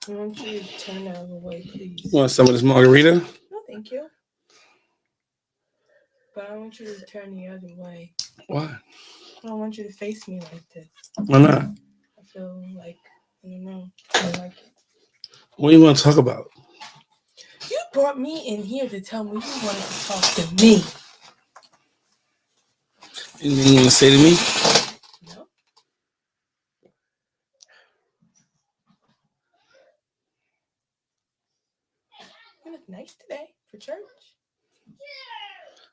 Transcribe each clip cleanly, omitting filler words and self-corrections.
I want you to turn the other way, You please. want some of this margarita? No, thank you. But I want you to turn the other way. Why? I don't want you to face me like this. Why not? I feel like, I don't know. I don't like it. What do you want to talk about? You brought me in here to tell me you wanted to talk to me. Anything you want to say to me? No? You look nice today for church.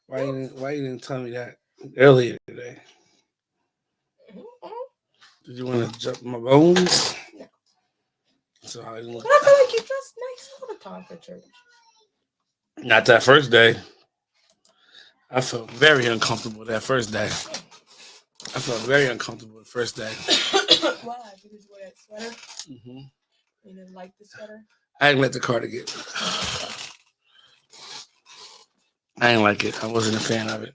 Why you didn't tell me that earlier today? Mm-mm. Did you want to jump my bones? No. So I didn't look. But I feel like you dress nice all the time for church. Not that first day. I felt very uncomfortable that first day. I felt very uncomfortable the first day. Why? Because you wear that sweater? Hmm. You didn't like the sweater? I didn't like the cardigan. I didn't like it. I wasn't a fan of it.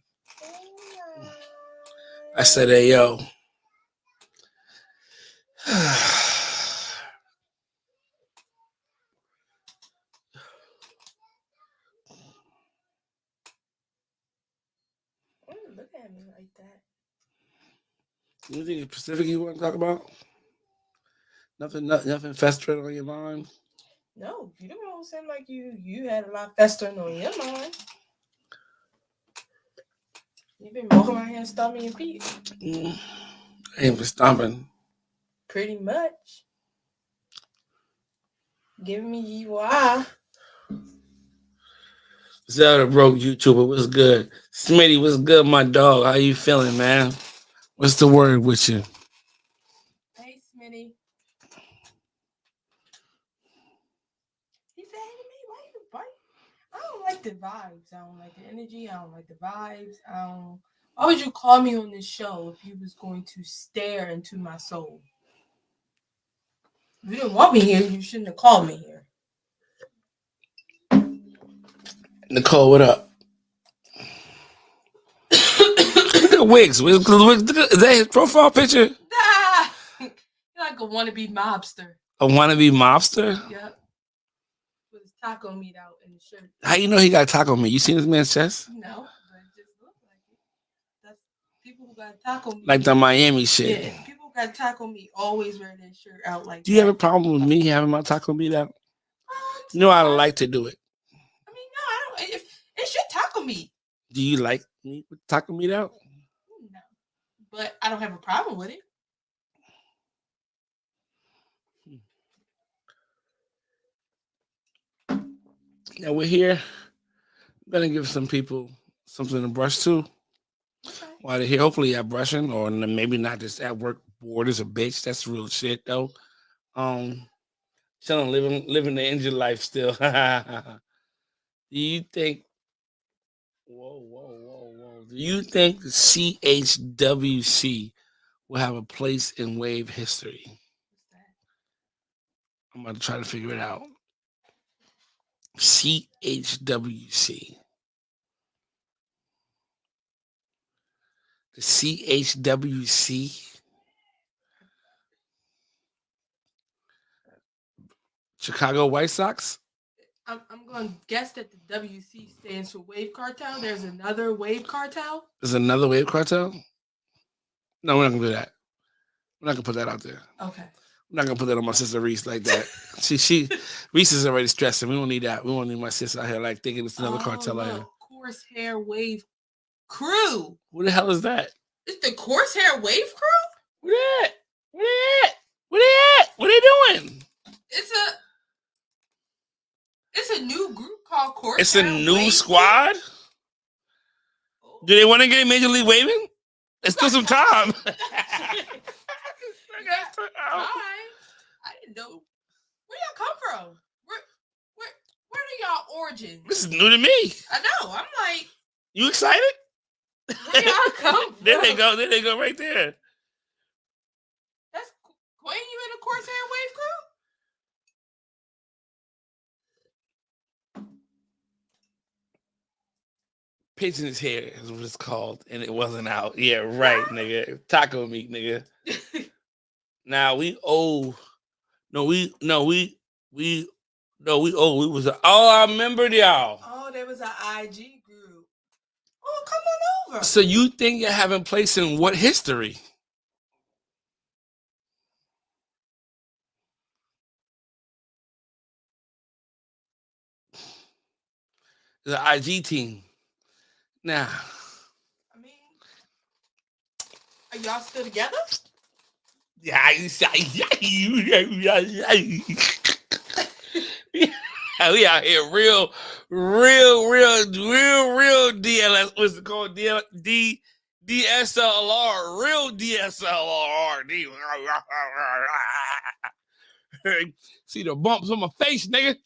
I said, hey, yo. Look at me like that. Anything specific you want to talk about? Nothing festering on your mind? No, you don't seem like you had a lot festering on your mind. You've been walking around here stomping your feet. I ain't been stomping. Pretty much. Giving me evil eye. Zelda broke YouTuber. What's good? Smitty, what's good, my dog? How you feeling, man? What's the word with you? Hey, Smitty. He said, hey to me, why you fight? I don't like the vibes. I don't like the energy. I don't like the vibes. Why would you call me on this show if you was going to stare into my soul? If you didn't want me here, you shouldn't have called me here. Nicole, what up? Look at Wiggs. Is that his profile picture? Nah. You're like a wannabe mobster. A wannabe mobster? Yep. With his taco meat out in the shirt. How you know he got taco meat? You seen this man's chest? No, but it just looks like it. That's people who got taco meat. Like the Miami shit. Yeah, people who got taco meat always wear their shirt out like that. Do you have a problem with me having my taco meat out? You know I like to do it. I mean, no, I don't. If it's your taco meat. Do you like me with taco meat out? No, but I don't have a problem with it. Now we're here. I'm gonna give some people something to brush to Okay. while they're here. Hopefully, you're brushing, or maybe not just at work. Bored as a bitch. That's real shit, though. Chilling, living the injured life still. Do you think? Whoa! Do you think the CHWC will have a place in wave history? What's that? I'm about to try to figure it out. CHWC. The CHWC. Chicago White Sox. I'm going to guess that the WC stands for Wave Cartel. There's another Wave Cartel. There's another wave cartel. No, we're not gonna do that. We're not gonna put that out there. Okay. I'm not gonna put that on my sister Reese like that. she Reese is already stressing. We don't need that. We don't need my sister out here like thinking it's another cartel out here. Coarse Hair Wave Crew. Who the hell is that? It's the Coarse Hair Wave Crew? Where they at? Where they at? Where they at? What are they doing? It's a new group called Coarse It's Hair a new Wave squad? Crew? Do they want to get Major League Waving? It's still some time. Time? I didn't know. Where y'all come from? Where are y'all origins? This is new to me. I know. I'm like, you excited? Where y'all come from? There they go. There they go right there. That's Queen, you in the Coarse Hair Wave Crew? Pigeon's hair is what it's called, and it wasn't out. Yeah, right, nigga. Taco meat, nigga. Now we owe. No, we We was I remember y'all. Oh, there was an IG group. Oh, come on over. So you think you're having place in what history? The IG team. Now, I mean, are y'all still together? yeah, we out here real DLS. What's it called? DSLR, real DSLR. See the bumps on my face, nigga.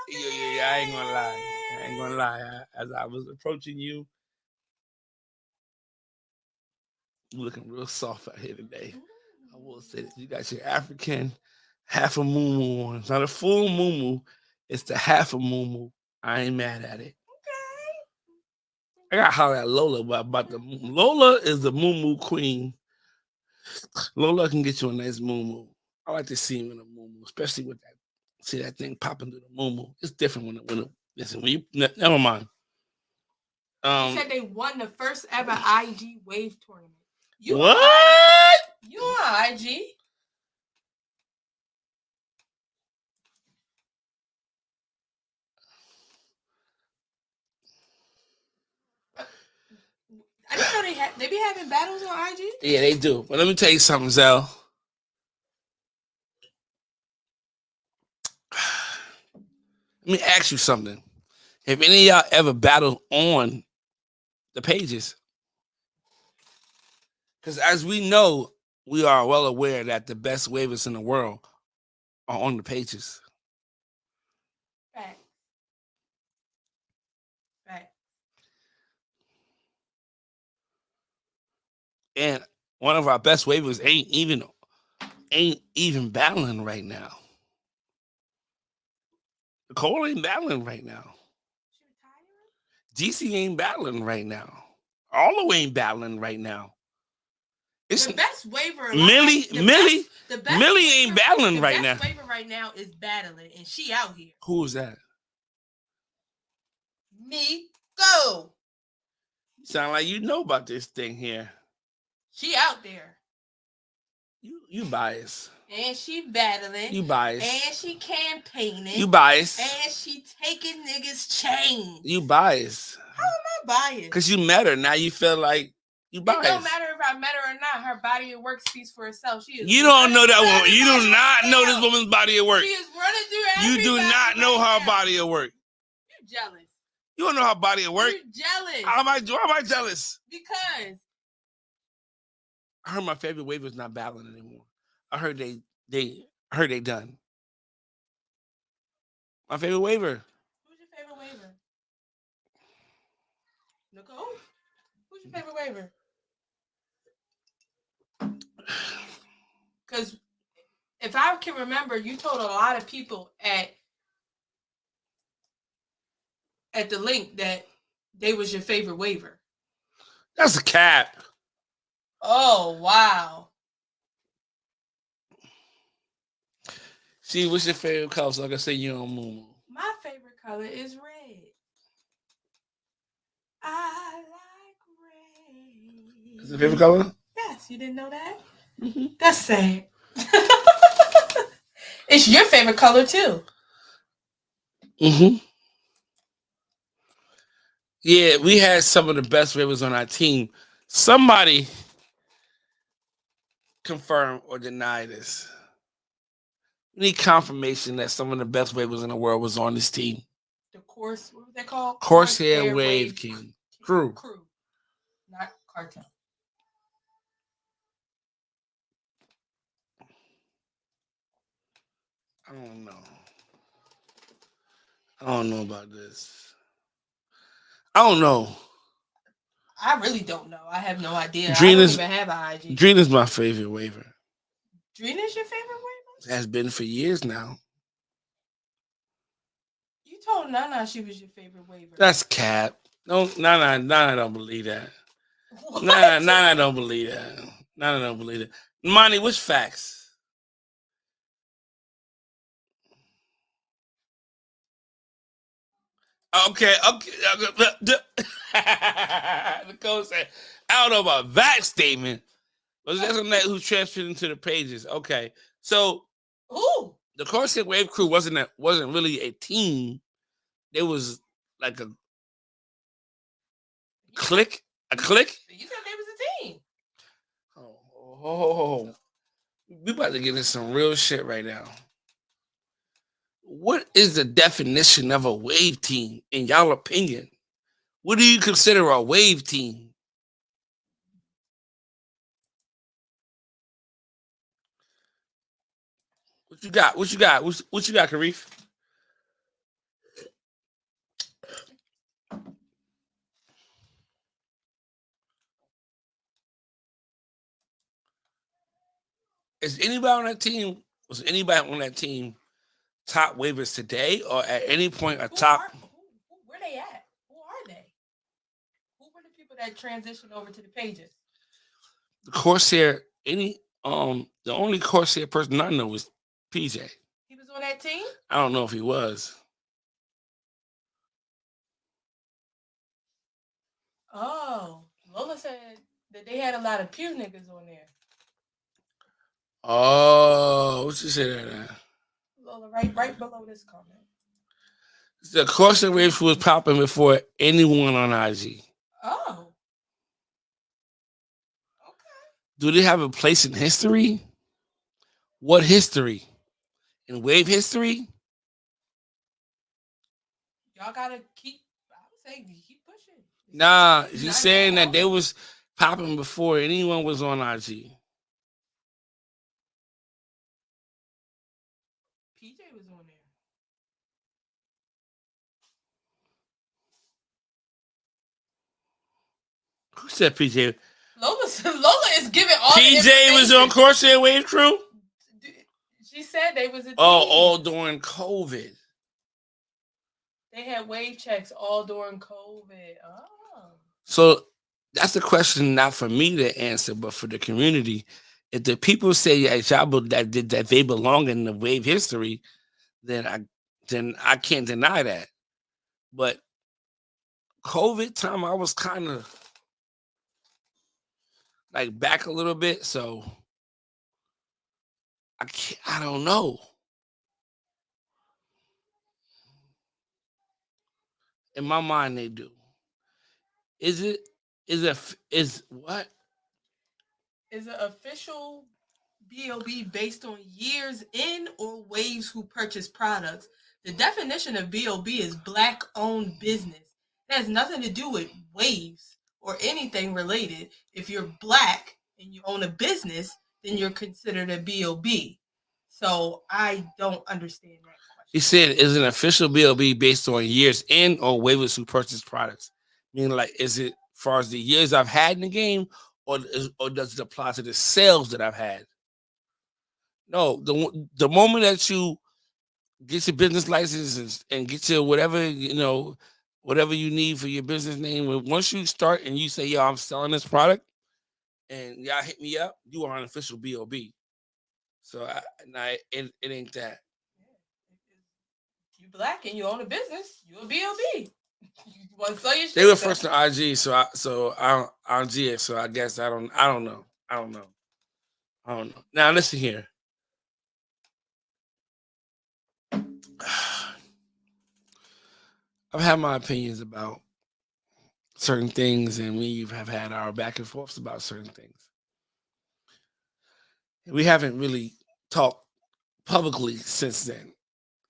Yeah, I ain't gonna lie. As I was approaching you, you looking real soft out here today. I will say this. You got your African half a moo on. It's not a full moo. It's the half a moo. I ain't mad at it. I got to holler at Lola about the Lola is the moo queen. Lola can get you a nice moo. I like to see him in a moo, especially with that. See that thing popping through the moo. It's different when you never mind. You said they won the first ever IG Wave tournament. What? You on IG? I didn't know they be having battles on IG. Yeah, they do. But let me tell you something, Zell. Let me ask you something. Have any of y'all ever battled on the pages? Because as we know, we are well aware that the best waivers in the world are on the pages. Fact. And one of our best waivers ain't even battling right now. Nicole ain't battling right now. GC ain't battling right now. Arlo ain't battling right now. It's the best waiver. Millie ain't battling right now. The best waiver right now is battling, and she out here. Who is that? Me. Go. Sound like you know about this thing here. She out there. You biased. And she battling. You biased. And she campaigning. You biased. And she taking niggas' chains. You biased. How am I biased? Because you met her. Now you feel like you biased. It don't matter if I met her or not. Her body of work speaks for itself. She is. You don't know that woman. You do not know this woman's body of work. She is running through everybody. You do not know her body of work. You jealous. You don't know her body of work. You jealous. Why am I jealous? Because I heard my favorite waiver's not battling anymore. I heard they done. My favorite waiver. Who's your favorite waiver? Nicole? Who's your favorite waiver? Because if I can remember, you told a lot of people at the link that they was your favorite waiver. That's a cap. Oh, wow. See, what's your favorite color? So I can say you on Moo. My favorite color is red. I like red. Is it your favorite color? Yes, you didn't know that? Mm-hmm. That's sad. It's your favorite color too. Mm-hmm. Yeah, we had some of the best waivers on our team. Somebody confirm or deny this. We need confirmation that some of the best waivers in the world was on this team. The what was that called? Corsair Wave King. Crew. Not cartel. I don't know about this. I don't know. I really don't know. I have no idea. I don't even have an IG. Drina's my favorite waiver. Drina's your favorite waiver? It has been for years now. You told Nana she was your favorite waiver. That's cap. No, Nana don't believe that. Nana don't believe that. Nana don't believe it. Monty, what's facts? Okay. Nicole said, I don't know about that statement. But that's on that who transferred into the pages. Okay. So Ooh. the Corsair Wave crew wasn't really a team. It was like a clique. A clique? You said they was a team. Oh. We about to get into some real shit right now. What is the definition of a wave team in y'all opinion? What do you consider a wave team? What you got? What you got? What you got, Karif? Is anybody on that team? Was anybody on that team top waivers today, or at any point a top? Where they at? Who are they? Who were the people that transitioned over to the pages? The Corsair. The only Corsair person I know was PJ. He was on that team? I don't know if he was. Oh, Lola said that they had a lot of Pew niggas on there. Oh, what you say there? Lola, right below this comment. The Corsair Waves was popping before anyone on IG. Oh. Okay. Do they have a place in history? What history? In wave history? Y'all gotta keep. I would say keep pushing. Nah, she's saying that they was popping before anyone was on IG. PJ was on there. Who said PJ? Lola is giving all. PJ was on Corsair Wave Crew. She said they was a team. Oh, all during COVID. They had wave checks all during COVID. Oh. So that's a question not for me to answer, but for the community. If the people say that they belong in the wave history, then I can't deny that. But COVID time, I was kind of like back a little bit, so I don't know. In my mind, they do. Is what? Is it official B.O.B. based on years in or waves who purchase products? The definition of B.O.B. is black-owned business. It has nothing to do with waves or anything related. If you're black and you own a business, then you're considered a B.O.B. So I don't understand that question. He said, is an official B.O.B. based on years in or waivers who purchase products? Meaning, like, is it as far as the years I've had in the game, or does it apply to the sales that I've had? No, the moment that you get your business license and get your whatever whatever you need for your business name, once you start and you say, "Yo, I'm selling this product," and y'all hit me up, you are an official B.O.B. So it ain't that. You black and you own a business, you a B.O.B. You want to sell your shit. They were first on IG, so I on GX, so I guess I don't know. Now listen here. I've had my opinions about certain things, and we have had our back and forths about certain things. We haven't really talked publicly since then.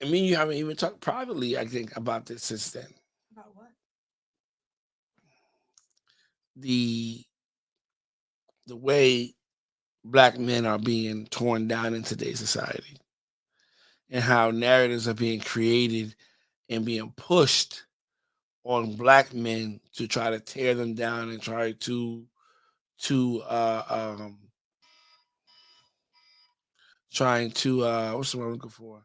I mean, you haven't even talked privately, I think, about this since then. About what? The way black men are being torn down in today's society, and how narratives are being created and being pushed on black men to try to tear them down and try to trying to what's the word I'm looking for?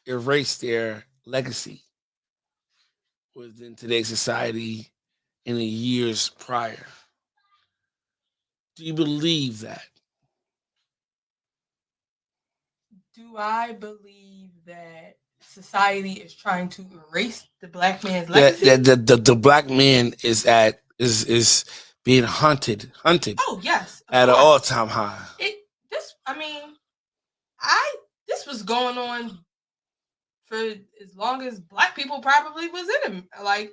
Erase their legacy within today's society in the years prior. Do you believe that? Do I believe that society is trying to erase the black man's legacy. The black man is being hunted Oh yes, at an all-time high. This was going on for as long as black people probably was in him. Like,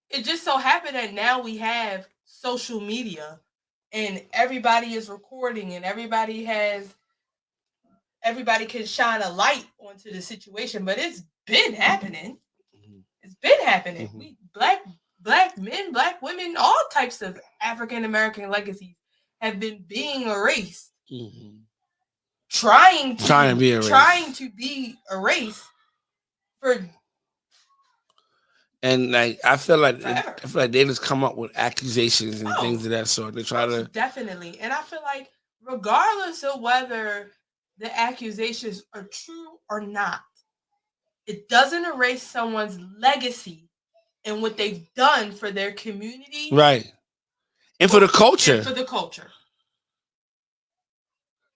it just so happened that now we have social media and everybody is recording and everybody can shine a light onto the situation, but it's been happening. It's been happening. We black men, black women, all types of African American legacies have been being erased. Trying to be erased for. And like I feel like they just come up with accusations and things of that sort. They try to definitely, and I feel like regardless of whether the accusations are true or not, it doesn't erase someone's legacy and what they've done for their community, right? And for the culture.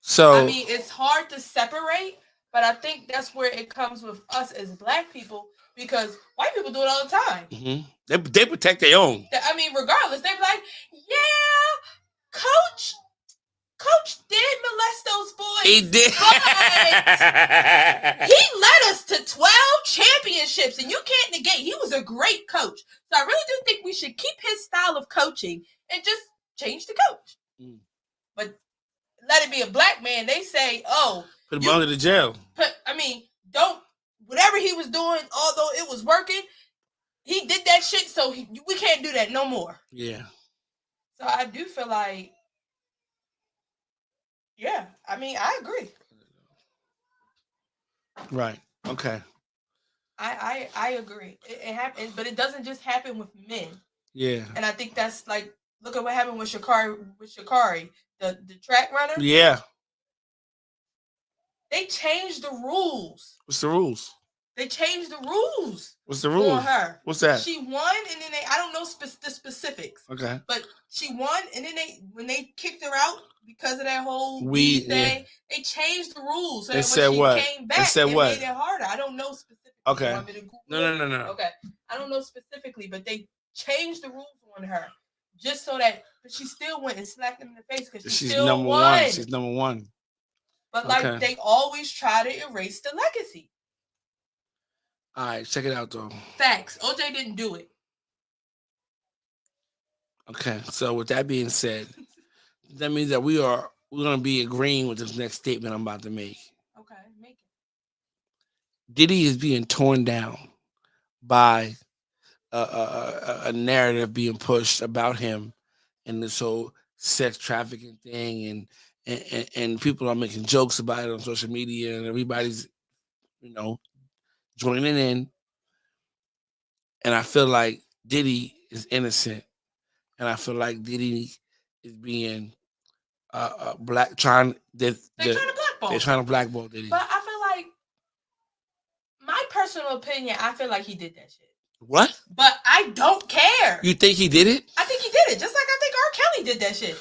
So I mean, it's hard to separate, but I think that's where it comes with us as black people, because white people do it all the time. They protect their own. I mean, regardless, they're like, yeah, Coach did molest those boys. He did. But he led us to 12 championships, and you can't negate he was a great coach. So I really do think we should keep his style of coaching and just change the coach. But let it be a black man. They say, oh, put him under the jail. Whatever he was doing, although it was working, he did that shit, so we can't do that no more. Yeah. So I do feel like, yeah, I mean, I agree. Right. Okay. I agree. It happens, but it doesn't just happen with men. Yeah. And I think that's like, look at what happened with Sha'Carri, the track runner. Yeah. They changed the rules. What's the rules? They changed the rules. What's the rules? For her. What's that? She won, and then I don't know the specifics. Okay. But she won, and then when they kicked her out because of that whole weed thing, they changed the rules. So that when she came back, it made it harder. I don't know specifically. Okay. No. Okay. I don't know specifically, but they changed the rules on her just so that, but she still went and slapped him in the face because she's still number one. She's number one. But like they always try to erase the legacy. All right, check it out though. Facts. OJ didn't do it. Okay, so with that being said, that means that we're gonna be agreeing with this next statement I'm about to make. Okay, make it. Diddy is being torn down by a narrative being pushed about him and this whole sex trafficking thing, and people are making jokes about it on social media, and everybody's joining in. And I feel like Diddy is innocent, and I feel like Diddy is being they're trying to blackball Diddy. But I feel like, my personal opinion, I feel like he did that shit. What? But I don't care. You think he did it? I think he did it, just like I think R. Kelly did that shit.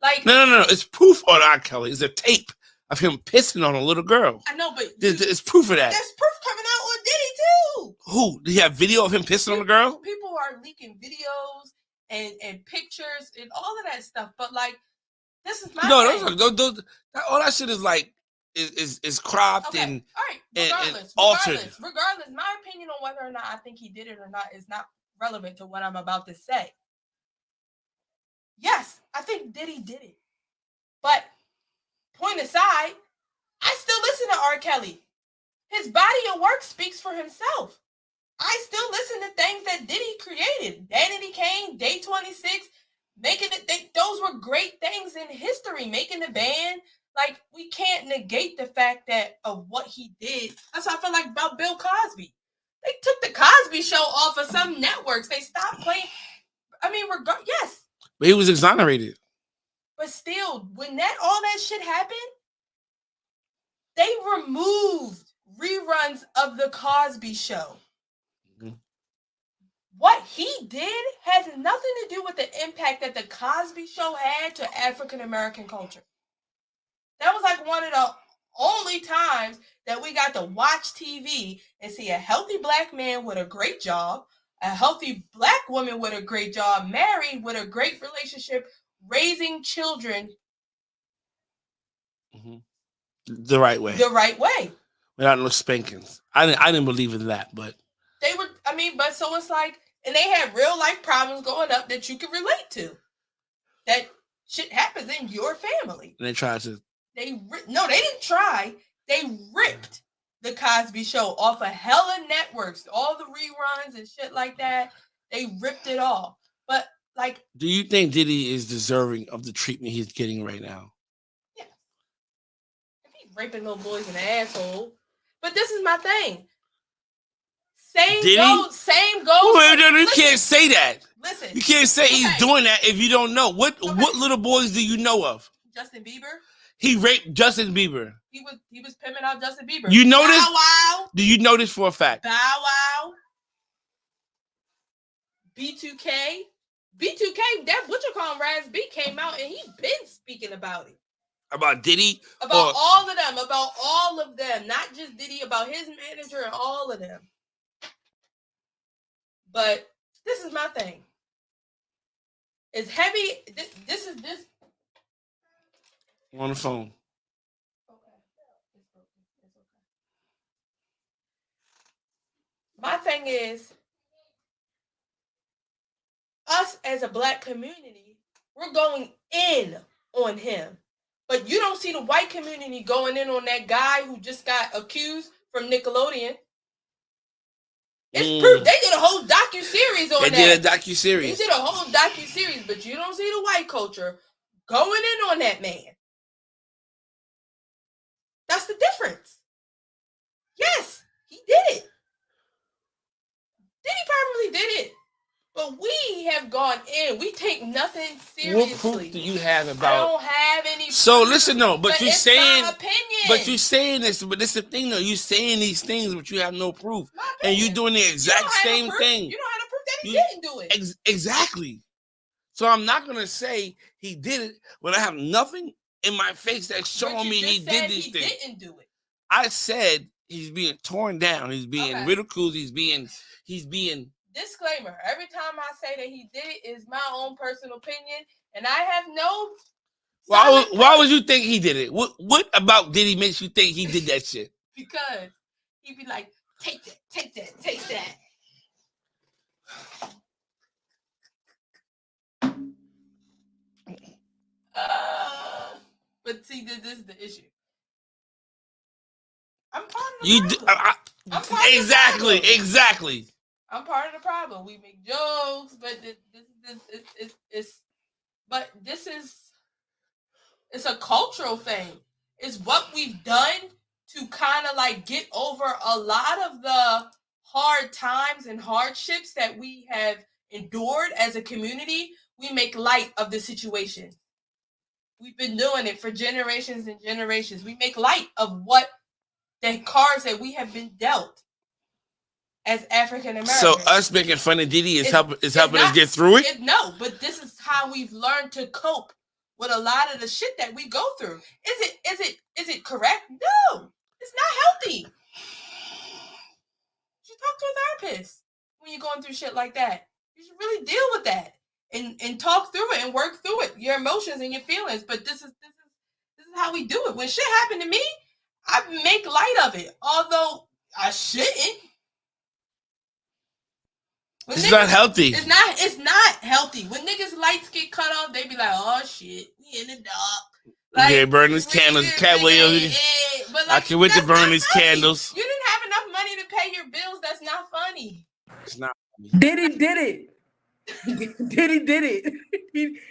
Like, no. It's proof on R. Kelly. It's a tape of him pissing on a little girl. I know, but there's proof of that. There's proof coming out on Diddy too. Who? Do you have video of him pissing on a girl? People are leaking videos and pictures and all of that stuff. But like, this is my thing. All that shit is like is cropped and all right. and altered. Regardless, my opinion on whether or not I think he did it or not is not relevant to what I'm about to say. Yes, I think Diddy did it. But point aside, I still listen to R. Kelly. His body of work speaks for himself. I still listen to things that Diddy created. Danity Kane, Day 26, those were great things in history. Making the band, like, we can't negate the fact that of what he did. That's what I feel like about Bill Cosby. They took the Cosby Show off of some networks. They stopped playing. I mean, yes. But he was exonerated. But still, when all that shit happened, they removed reruns of the Cosby Show. Mm-hmm. What he did has nothing to do with the impact that the Cosby Show had to African American culture. That was like one of the only times that we got to watch TV and see a healthy black man with a great job, a healthy black woman with a great job, married with a great relationship, raising children the right way. The right way. Without no spankings. I didn't believe in that, but they were. I mean, but so it's like, and they had real life problems going up that you could relate to. That shit happens in your family. And they tried to. They didn't try. They ripped the Cosby Show off of hella networks, all the reruns and shit like that. They ripped it off. But like, do you think Diddy is deserving of the treatment he's getting right now? Yeah. If he's raping little boys in the asshole. But this is my thing. Same goes. Wait, no, you can't say that. Listen. You can't say he's doing that if you don't know. What little boys do you know of? Justin Bieber. He raped Justin Bieber. He was pimping out Justin Bieber. You know this? Bow Wow. Do you know this for a fact? Bow Wow. B2K. That what you call him, Raz B came out and he's been speaking about it. About Diddy? About all of them. About all of them. Not just Diddy, about his manager and all of them. But this is my thing. It's heavy. This is this. On the phone. Okay. It's okay. My thing is, us as a black community, we're going in on him. But you don't see the white community going in on that guy who just got accused from Nickelodeon. It's proof. They did a whole docu-series on that. They did a docu-series. They did a whole docu-series, but you don't see the white culture going in on that man. That's the difference. Yes, he did it. Diddy probably did it. But we have gone in. We take nothing seriously. What proof do you have about? I don't have any. So listen, no, but you're saying. My opinion. But you're saying this. But this is the thing, though. You're saying these things, but you have no proof, and you're doing the exact same thing. You don't have no proof that he didn't do it. Exactly. So I'm not gonna say he did it when I have nothing in my face that's showing me he did these things. He didn't do it. I said he's being torn down. He's being ridiculed. He's being. Disclaimer, every time I say that he did it is my own personal opinion, and I have no. Why would you think he did it? What about Diddy makes you think he did that shit? Because he'd be like, take that. But see, this is the issue. I'm part of the problem. Exactly. I'm part of the problem. We make jokes, but it's a cultural thing. It's what we've done to kind of like get over a lot of the hard times and hardships that we have endured as a community. We make light of the situation. We've been doing it for generations and generations. We make light of what the cards that we have been dealt as African Americans. So us making fun of Diddy is helping us get through it? No, but this is how we've learned to cope with a lot of the shit that we go through. Is it correct? No, it's not healthy. You should talk to a therapist when you're going through shit like that. You should really deal with that and talk through it and work through it, your emotions and your feelings. But this is how we do it. When shit happened to me, I make light of it, although I shouldn't. It's not healthy. It's not healthy. When niggas' lights get cut off, they be like, "Oh shit, we in the dark." Like, yeah, burn these candles. Cat Williams. I can wait to burn these candles. You didn't have enough money to pay your bills. That's not funny. It's not funny. Diddy did it. Diddy did it.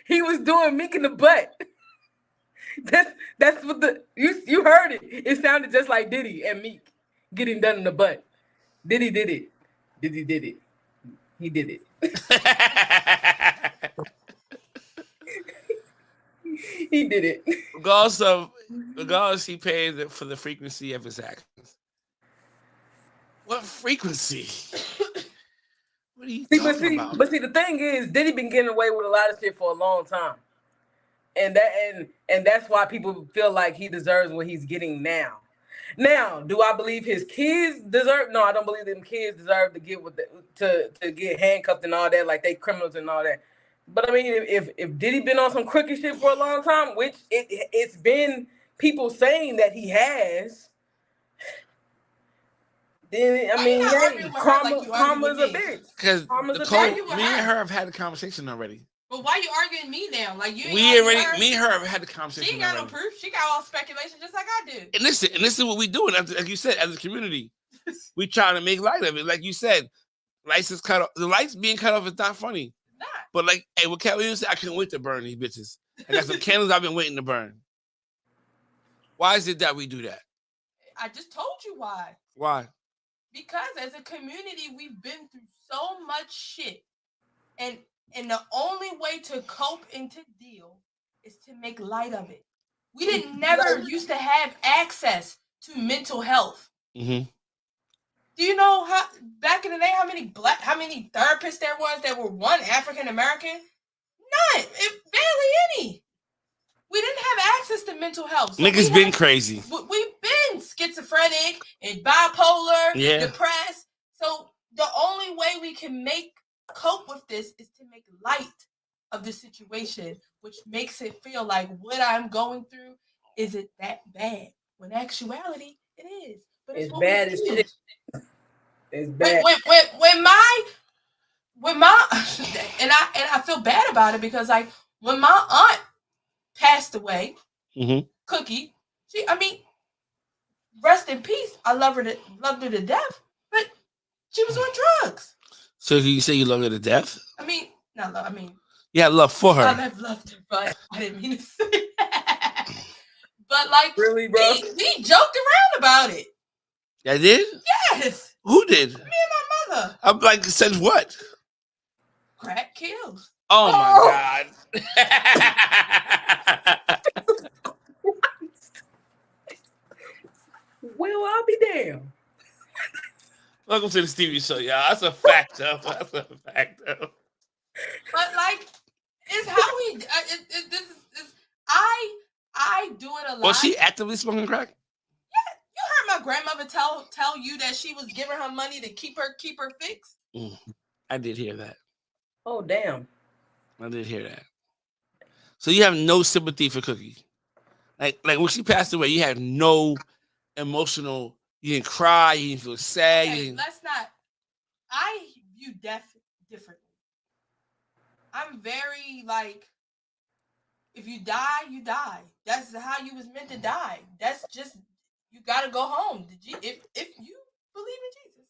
He was doing Meek in the butt. That's what you heard it. It sounded just like Diddy and Meek getting done in the butt. Diddy did it. Diddy did it. He did it. He did it. Regardless, he pays for the frequency of his actions. What frequency? What are you talking about? But see, the thing is, Diddy been getting away with a lot of shit for a long time. and that's why people feel like he deserves what he's getting now. Now, do I believe his kids deserve? No, I don't believe them kids deserve to get to get handcuffed and all that, like they criminals and all that. But I mean, if Diddy been on some crooked shit for a long time, which it's been people saying that he has, then I Why mean, you not hey, arguing with her like you arguing karma's with a me? bitch. Because Karma's a Nicole, bitch. Argue with me and her. her have had a conversation already. But why you arguing me now? Like you ain't We arguing already, her. me and her have had the She conversation ain't got already. no proof. She got all speculation just like I do. And this is what we doing. Like you said, as a community, we trying to make light of it. Like you said, lights is cut off. The lights being cut off is not funny. It's not. But like, hey, what Kelly said, I can't wait to burn these bitches. I got some candles I've been waiting to burn. Why is it that we do that? I just told you why. Why? Because as a community, we've been through so much shit. And the only way to cope and to deal is to make light of it. We didn't never used to have access to mental health. Mm-hmm. Do you know how back in the day how many therapists there was that were one African American? None. Barely any. We didn't have access to mental health. So Niggas been crazy. We've been schizophrenic and bipolar, depressed. So the only way we can cope with this is to make light of the situation, which makes it feel like what I'm going through isn't that bad. When in actuality, it is. But it's bad as shit. It's bad. When my and I feel bad about it because like when my aunt passed away, Cookie, rest in peace. I loved her to death, but she was on drugs. So you say you love her to death? Yeah, love for her. I loved her, but I didn't mean to say that. But like, really, bro, we joked around about it. I did? Yes. Who did? Me and my mother. I'm like, said what? Crack kills. Oh my God. Well, I'll be damned. Welcome to the Stevie Show, y'all. That's a fact, though. But like, it's how we. I do it a lot. Was she actively smoking crack? Yeah, you heard my grandmother tell you that she was giving her money to keep her fixed. I did hear that. Oh damn! I did hear that. So you have no sympathy for Cookie, like when she passed away, you had no emotional. You didn't cry. You didn't feel sad. Okay, let's not. I view death differently. I'm very like, if you die, you die. That's how you was meant to die. That's just, you gotta go home. If you believe in Jesus,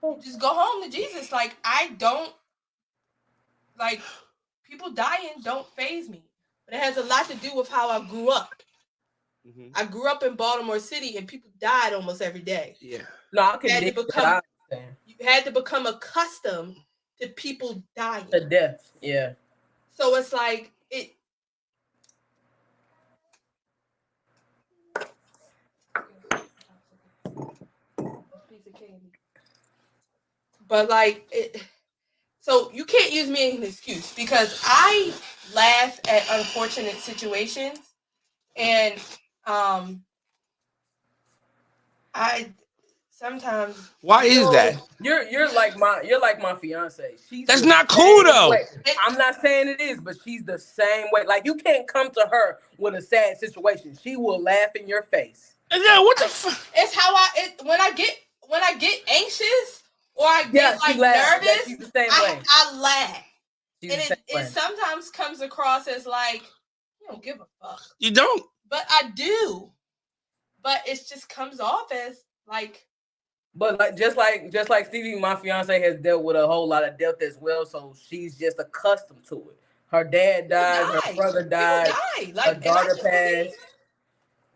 you just go home to Jesus. Like, I don't, like, people dying don't faze me. But it has a lot to do with how I grew up. I grew up in Baltimore City and people died almost every day. Yeah. No, I can you had to become accustomed to people dying. To death, yeah. So it's like it. But like it. So you can't use me as an excuse because I laugh at unfortunate situations, and I sometimes. Why is that? You're like my fiance. That's not cool though. I'm not saying it is, but she's the same way. Like, you can't come to her with a sad situation. She will laugh in your face. And then what the fuck? It's how when I get anxious or I get nervous, she's the same way. I laugh. She's And it sometimes comes across as like, you don't give a fuck. You don't. But I do. But it just comes off as like. But like just like Stevie, my fiance, has dealt with a whole lot of death as well, so she's just accustomed to it. Her dad died, her brother died, her daughter passed.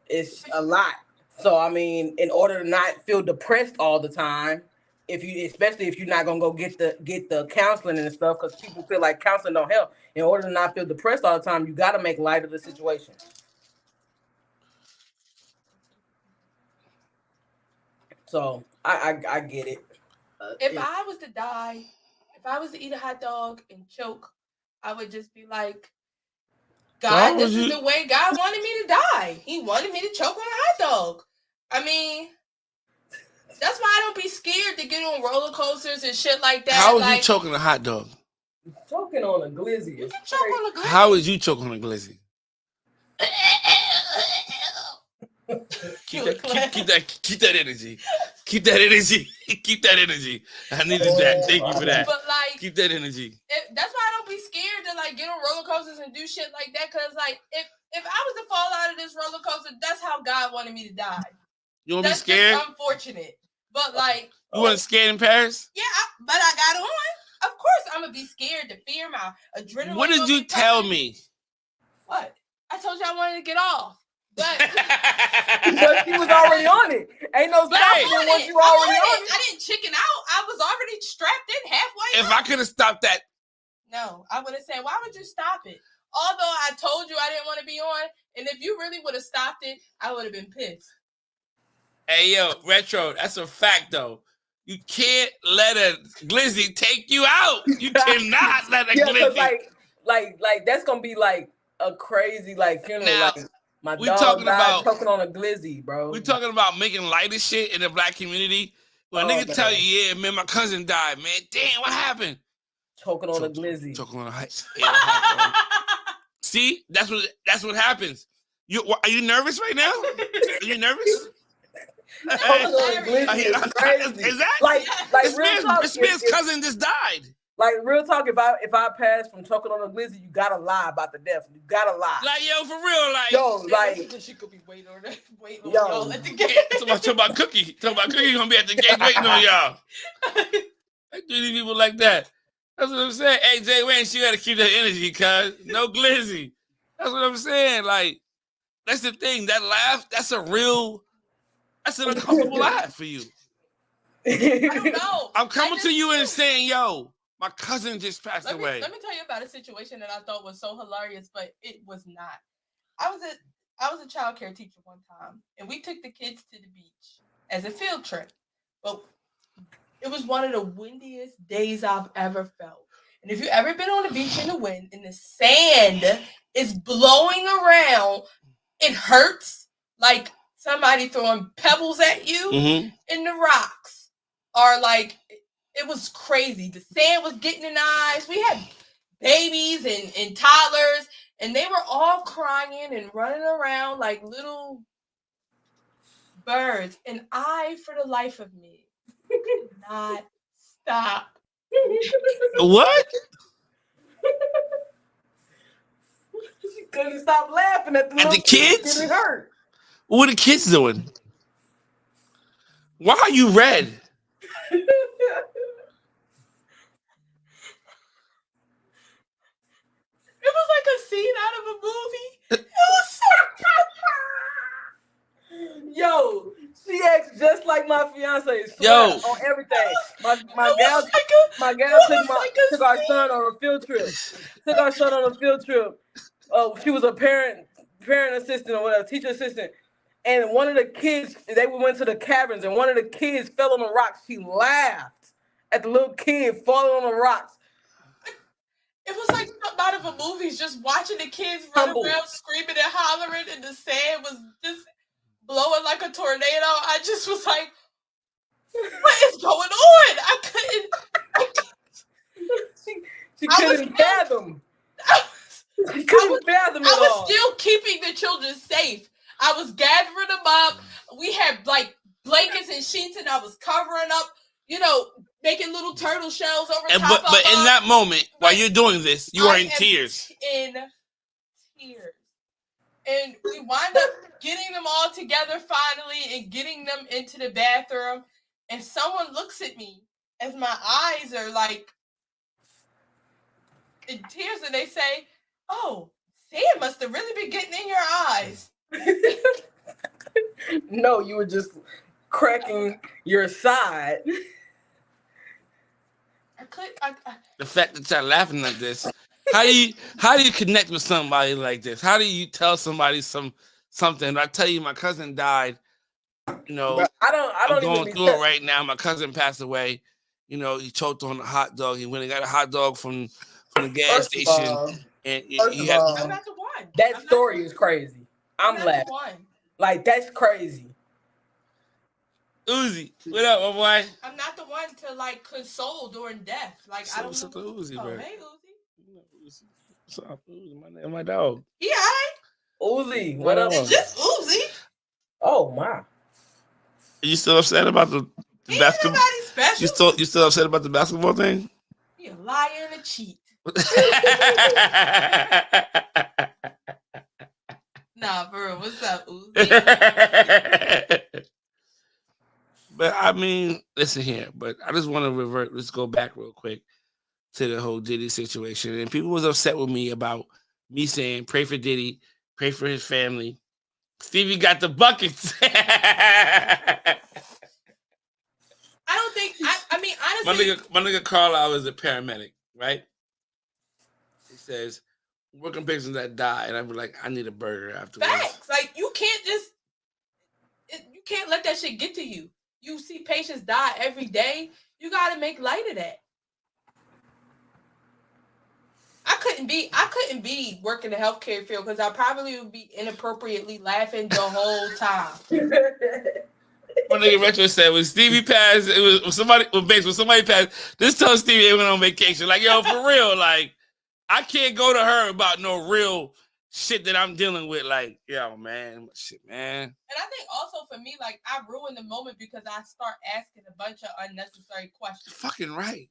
It's a lot. So I mean, in order to not feel depressed all the time, especially if you're not gonna go get the counseling and stuff, because people feel like counseling don't help. In order to not feel depressed all the time, you got to make light of the situation. So I get it. If I was to die, if I was to eat a hot dog and choke, I would just be like, God, this is the way God wanted me to die. He wanted me to choke on a hot dog. I mean, that's why I don't be scared to get on roller coasters and shit like that. How was you choking a hot dog? Choking on a glizzy. You can choke on a glizzy. How was you choking on a glizzy? keep that energy. Keep that energy. Keep that energy. I needed that. Thank you for that. But like, keep that energy. That's why I don't be scared to like get on roller coasters and do shit like that. Cause like, if I was to fall out of this roller coaster, that's how God wanted me to die. You won't be scared? That's unfortunate. But like, you wasn't scared in Paris? Yeah, but I got on. Of course, I'm gonna be scared to fear my adrenaline. What did you tell me? What? I told you I wanted to get off. But she was already on it. Ain't no stopping it once you already on it. I didn't chicken out. I was already strapped in halfway. If I could have stopped that. No, I would have said, why would you stop it? Although I told you I didn't want to be on, and if you really would have stopped it, I would have been pissed. Hey, yo, Retro, that's a fact, though. You can't let a glizzy take you out. You cannot let a glizzy. Like that's gonna be like a crazy like funeral. Now, like my dog died choking on a glizzy, bro. We talking about making light of shit in the black community. When nigga tell you, yeah, man, my cousin died, man. Damn, what happened? Choking on a glizzy. Choking on a high. See, that's what happens. Are you nervous right now? Are you nervous? Exactly. Like this man's cousin just died. Like real talk, if I pass from choking on a glizzy, you gotta lie about the death. You gotta lie. Like yo, for real, like yo, like she could be waiting on y'all at the gate. Talk about Cookie. Talk about Cookie gonna be at the gate waiting on y'all. I do these people like that. That's what I'm saying. Hey, Jay Wayne, she gotta keep that energy, cuz no glizzy. That's what I'm saying. Like that's the thing. That laugh, that's an uncomfortable laugh for you. I don't know. I'm coming to you and saying, yo, my cousin just passed away. Let me tell you about a situation that I thought was so hilarious, but it was not. I was a child care teacher one time, and we took the kids to the beach as a field trip. But it was one of the windiest days I've ever felt. And if you've ever been on the beach in the wind and the sand is blowing around, it hurts like somebody throwing pebbles at you in the rocks. Or like, it was crazy. The sand was getting in the eyes. We had babies and toddlers, and they were all crying and running around like little birds. And I, for the life of me, could not stop. What? She couldn't stop laughing at the kids. Getting hurt. What are the kids doing? Why are you red? It was like a scene out of a movie. It was so yo, she acts just like my fiance. Yo, on everything. My gal took our son on a field trip. Took our son on a field trip. Oh, she was a parent assistant or whatever, teacher assistant. And one of the kids, they went to the caverns, and one of the kids fell on the rocks. She laughed at the little kid falling on the rocks. It was like something out of a movie, just watching the kids run around screaming and hollering, and the sand was just blowing like a tornado. I just was like, what is going on? I couldn't. She couldn't fathom. She couldn't fathom it all. I was still keeping the children safe. I was gathering them up. We had like blankets and sheets, and I was covering up, making little turtle shells over top of them. But in that moment, while you're doing this, you are in tears. In tears. And we wind up getting them all together finally and getting them into the bathroom. And someone looks at me as my eyes are like in tears, and they say, "Oh, sand must have really been getting in your eyes." No, you were just cracking your side. The fact that y'all laughing at this, how do you connect with somebody like this? How do you tell somebody something? I tell you, my cousin died. I don't I'm going through it right now. My cousin passed away. He choked on a hot dog. He went and got a hot dog from the gas station, and he had. I'm about to watch. one. That story is crazy. I'm laughing. Like, that's crazy. Uzi, what up, my boy? I'm not the one to like console during death. Like, I don't know. Uzi, bro. Hey, Uzi. What's up, Uzi? My dog. Yeah, Uzi, what up? It's just Uzi. Oh my. Are you still upset about the basketball? Special. You still upset about the basketball thing? You're a liar and a cheat. Nah, bro. What's up, Uzi? But I mean, listen here. But I just want to revert. Let's go back real quick to the whole Diddy situation. And people was upset with me about me saying, pray for Diddy, pray for his family. Stevie got the buckets. I don't think. I mean, honestly, my nigga Carlisle is a paramedic, right? He says, working patients that die, and I'm like, I need a burger afterwards. Facts. Like, you can't let that shit get to you. You see patients die every day. You got to make light of that. I couldn't be working the healthcare field because I probably would be inappropriately laughing the whole time. One nigga Retro said when Stevie passed, it was when somebody passed, just tell Stevie they went on vacation. Like, yo, for real, like, I can't go to her about no real shit that I'm dealing with. Like, yo, man, shit, man. And I think also for me, like, I ruin the moment because I start asking a bunch of unnecessary questions. Fucking right.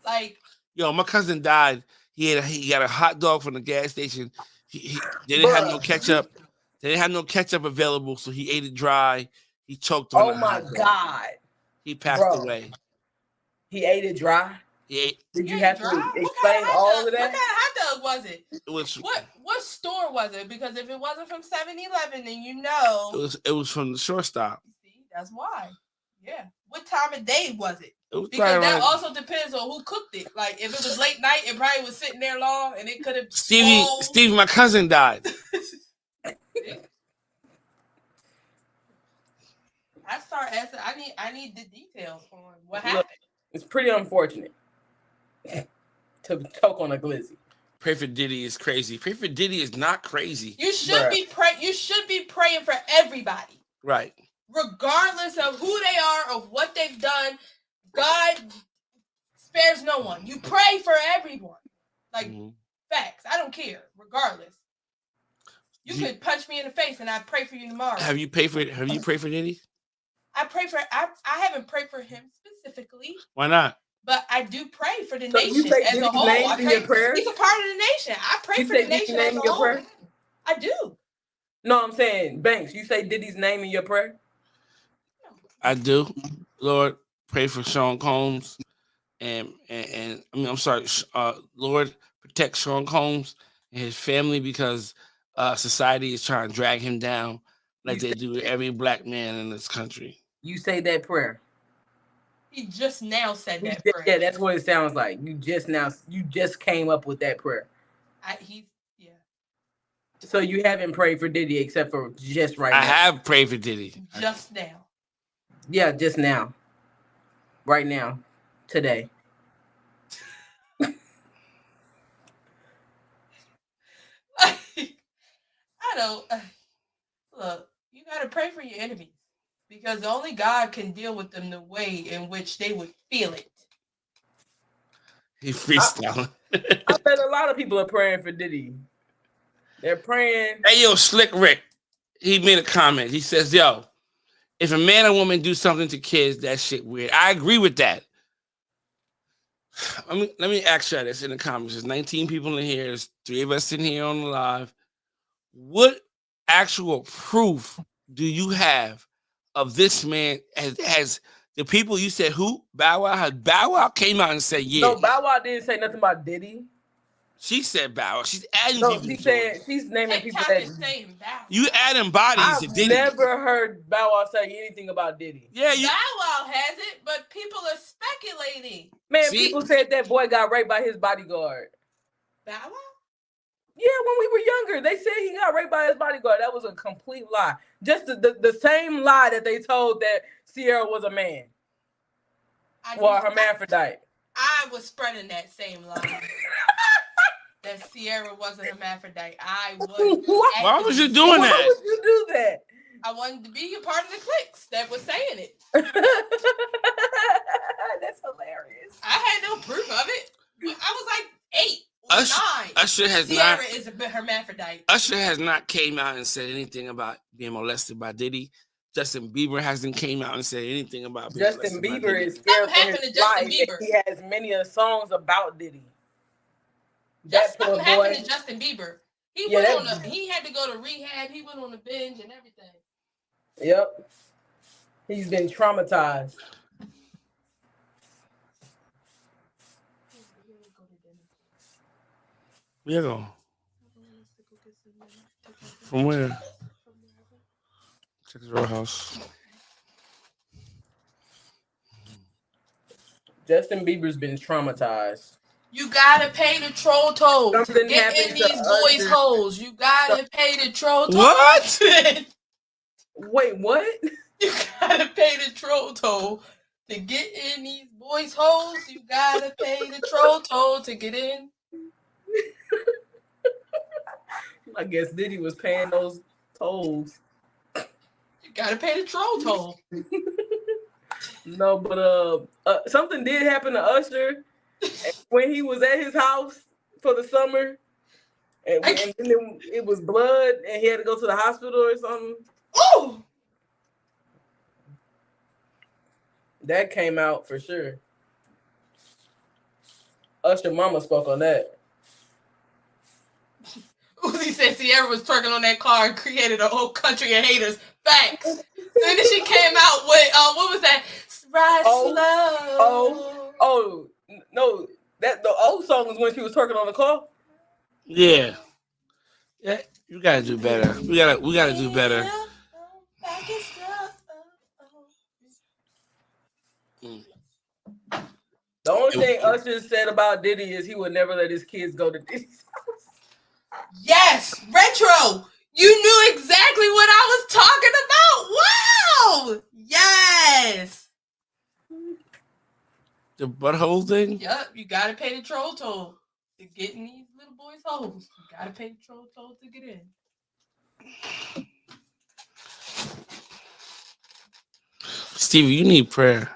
Like, yo, my cousin died. He got a hot dog from the gas station. They didn't have no ketchup. They didn't have no ketchup available, so he ate it dry. He choked on it. Oh my God. He passed away. He ate it dry? Did you have to explain all of that? What kind of hot dog was it? It was what store was it? Because if it wasn't from 7-Eleven, then you know it was from the shortstop. See, that's why. Yeah. What time of day was it? Because that also depends on who cooked it. Like, if it was late night, it probably was sitting there long, and it could have. Stevie, my cousin died. I start asking. I need the details on what happened. It's pretty unfortunate to choke on a glizzy. Pray for Diddy is crazy. Pray for Diddy is not crazy. You should be praying for everybody, right? Regardless of who they are or what they've done. God spares no one. You pray for everyone. Like, facts. I don't care. Regardless. You could punch me in the face and I pray for you tomorrow. Have you prayed for Diddy? I haven't prayed for him specifically. Why not? But I do pray for the nation as a whole. He's a part of the nation. I pray for the nation as a whole. Prayer? I do. No, I'm saying, Banks, you say Diddy's name in your prayer? I do. Lord, pray for Sean Combs, and I mean, I'm sorry, Lord, protect Sean Combs and his family because society is trying to drag him down like they do every black man in this country. You say that prayer. He just now said that prayer. Yeah, that's what it sounds like. You just came up with that prayer. So you haven't prayed for Diddy except for just right now. I have prayed for Diddy. Just now. Yeah, just now. Right now. Today. I don't. Look, you got to pray for your enemies because only God can deal with them the way in which they would feel it. He freestyling. I bet a lot of people are praying for Diddy. They're praying. Hey, yo, Slick Rick. He made a comment. He says, yo, if a man or woman do something to kids, that shit weird. I agree with that. Let me ask you this in the comments. There's 19 people in here. There's 3 of us sitting here on the live. What actual proof do you have of this man has the people you said who? Bow Wow? Bow Wow came out and said, yeah. No, Bow Wow didn't say nothing about Diddy. She said Bow Wow. She's adding people. She said she's naming people that you adding bodies I've to Diddy. never heard Bow Wow say anything about Diddy. Yeah, Bow Wow has it, but people are speculating. Man, people said that boy got raped by his bodyguard. Bow Wow? Yeah, when we were younger, they said he got raped by his bodyguard. That was a complete lie. Just the same lie that they told that Sierra was a man. Or hermaphrodite. I was spreading that same lie. that Sierra was a hermaphrodite. I was. Why was you doing that? Why would you do that? I wanted to be a part of the cliques that was saying it. That's hilarious. I had no proof of it. I was like 8 or 9. Usher has Sierra is a hermaphrodite. Usher has not came out and said anything about being molested by Diddy. Justin Bieber hasn't came out and said anything about being Justin molested by Bieber Diddy. is scared for happened his to Justin life. Bieber. He has many songs about Diddy. That's something happened to Justin Bieber. He he had to go to rehab. He went on a binge and everything. Yep. He's been traumatized. Yeah, go. From where? Texas Roadhouse. Justin Bieber's been traumatized. You gotta pay the troll toll Something to get in these boys' holes. You gotta pay the troll toll. What? Wait, what? You gotta pay the troll toll to get in these boys' holes. You gotta pay the troll toll to get in. I guess Diddy was paying those tolls. You gotta pay the troll toll. No, but something did happen to Usher when he was at his house for the summer, and then it was blood, and he had to go to the hospital or something. Oh, that came out for sure. Usher mama spoke on that. Uzi said Sierra was twerking on that car and created a whole country of haters. Facts. And then she came out with what was that? Ride slow. Oh, no, that the old song was when she was twerking on the car. Yeah, you gotta do better. We gotta do better. The only thing Usher said about Diddy is he would never let his kids go to Diddy's house. Yes, Retro. You knew exactly what I was talking about. Wow. Yes. The butthole thing? Yep, you gotta pay the troll toll to get in these little boys' holes. You gotta pay the troll toll to get in. Stevie, you need prayer.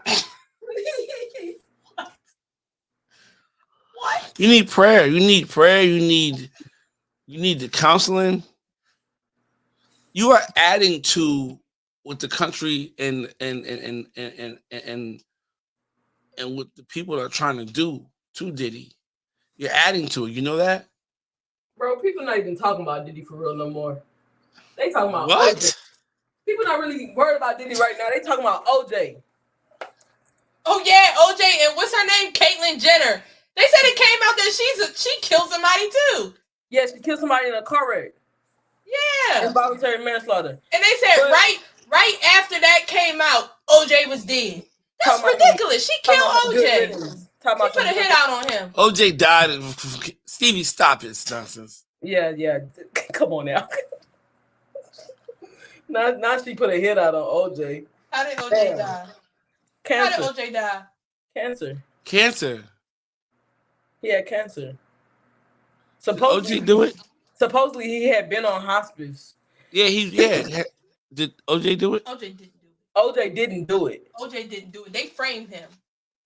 What? You need prayer. You need prayer. You need the counseling. You are adding to what the country and what the people are trying to do to Diddy. You're adding to it. You know that? Bro, people not even talking about Diddy for real no more. They talking about what? OJ. People not really worried about Diddy right now. They talking about OJ. Oh yeah, OJ and what's her name? Caitlyn Jenner. They said it came out that she killed somebody too. Yeah, she killed somebody in a car wreck. Yeah. Involuntary manslaughter. And they said right after that came out, OJ was dead. That's ridiculous. She killed OJ. She put a hit out on him. OJ died. Stevie, stop this nonsense. Yeah. Come on now. Now she put a hit out on OJ. How did OJ die? Cancer. How did OJ die? Cancer. He had cancer. Did OJ do it? Supposedly he had been on hospice. Yeah, Did OJ do it? OJ didn't do it. OJ didn't do it. OJ didn't do it. They framed him.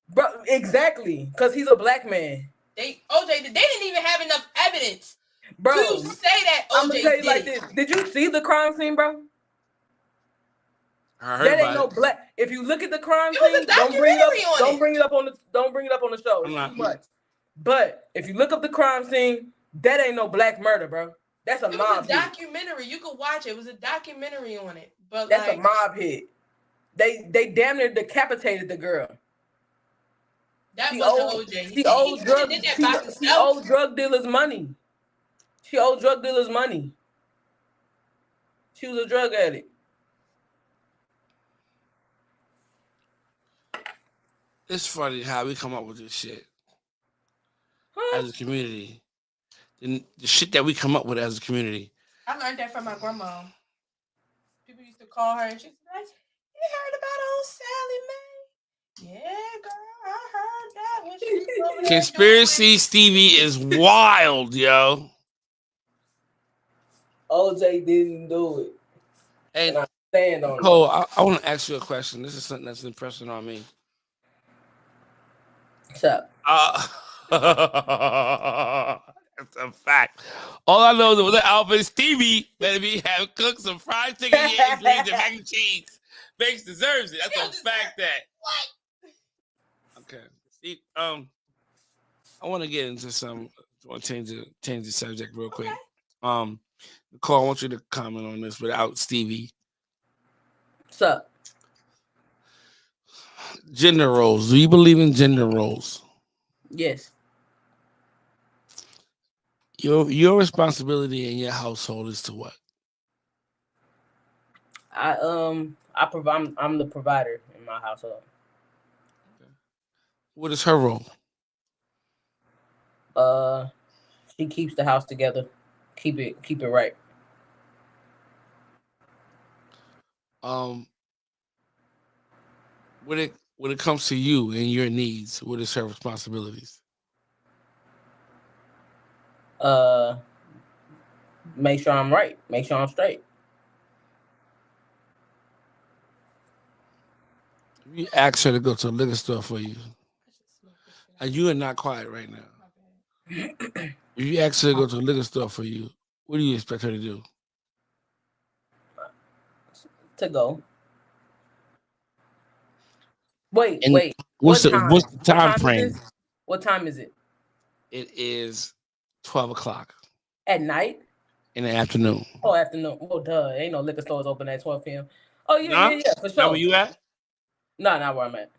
Bro, exactly. Because he's a black man. They didn't even have enough evidence, bro, to say that OJ I'm gonna tell you did like this. Did you see the crime scene, bro? I heard that ain't about no it. black. If you look at the crime It was scene, a documentary on it. Don't bring it up on the show. It's too much. But if you look up the crime scene, that ain't no black murder, bro. That's a mob hit. It was a documentary. You could watch it. It was a documentary on it. But that's a mob hit. They damn near decapitated the girl. That wasn't OJ. She owed drug dealers money. She owed drug dealers money. She was a drug addict. It's funny how we come up with this shit as a community. The shit that we come up with as a community. I learned that from my grandma. People used to call her and she'd be like, "You heard about old Sally Mae?" "Yeah, girl, I heard that when she was over there Conspiracy Stevie is wild, yo. OJ didn't do it. And I stand on Cole, it. I want to ask you a question. This is something that's impressing on me. What's up? That's a fact. All I know is with the Alvin Stevie, let me have cooked some fried chicken, yams, greens, and mac and cheese. Banks deserves it. That's a fact. That what? Okay. See, I want to get into some. I want to change the subject real quick. Okay. Nicole, I want you to comment on this without Stevie. What's up? Gender roles. Do you believe in gender roles? Yes. Your responsibility in your household is to what? I'm the provider in my household. Okay. What is her role? She keeps the house together. Keep it right. When it comes to you and your needs, what is her responsibilities? Make sure I'm right. Make sure I'm straight. If you ask her to go to a liquor store for you, and you are not quiet right now. If you ask her to go to a liquor store for you, what do you expect her to do? To go. Wait. What's the time frame? What time is it? It is 12 o'clock. At night? In the afternoon. Oh, afternoon. Oh, duh. Ain't no liquor stores open at 12 p.m. Oh, yeah, nah? yeah, for sure. That where you at? No, not where I'm at.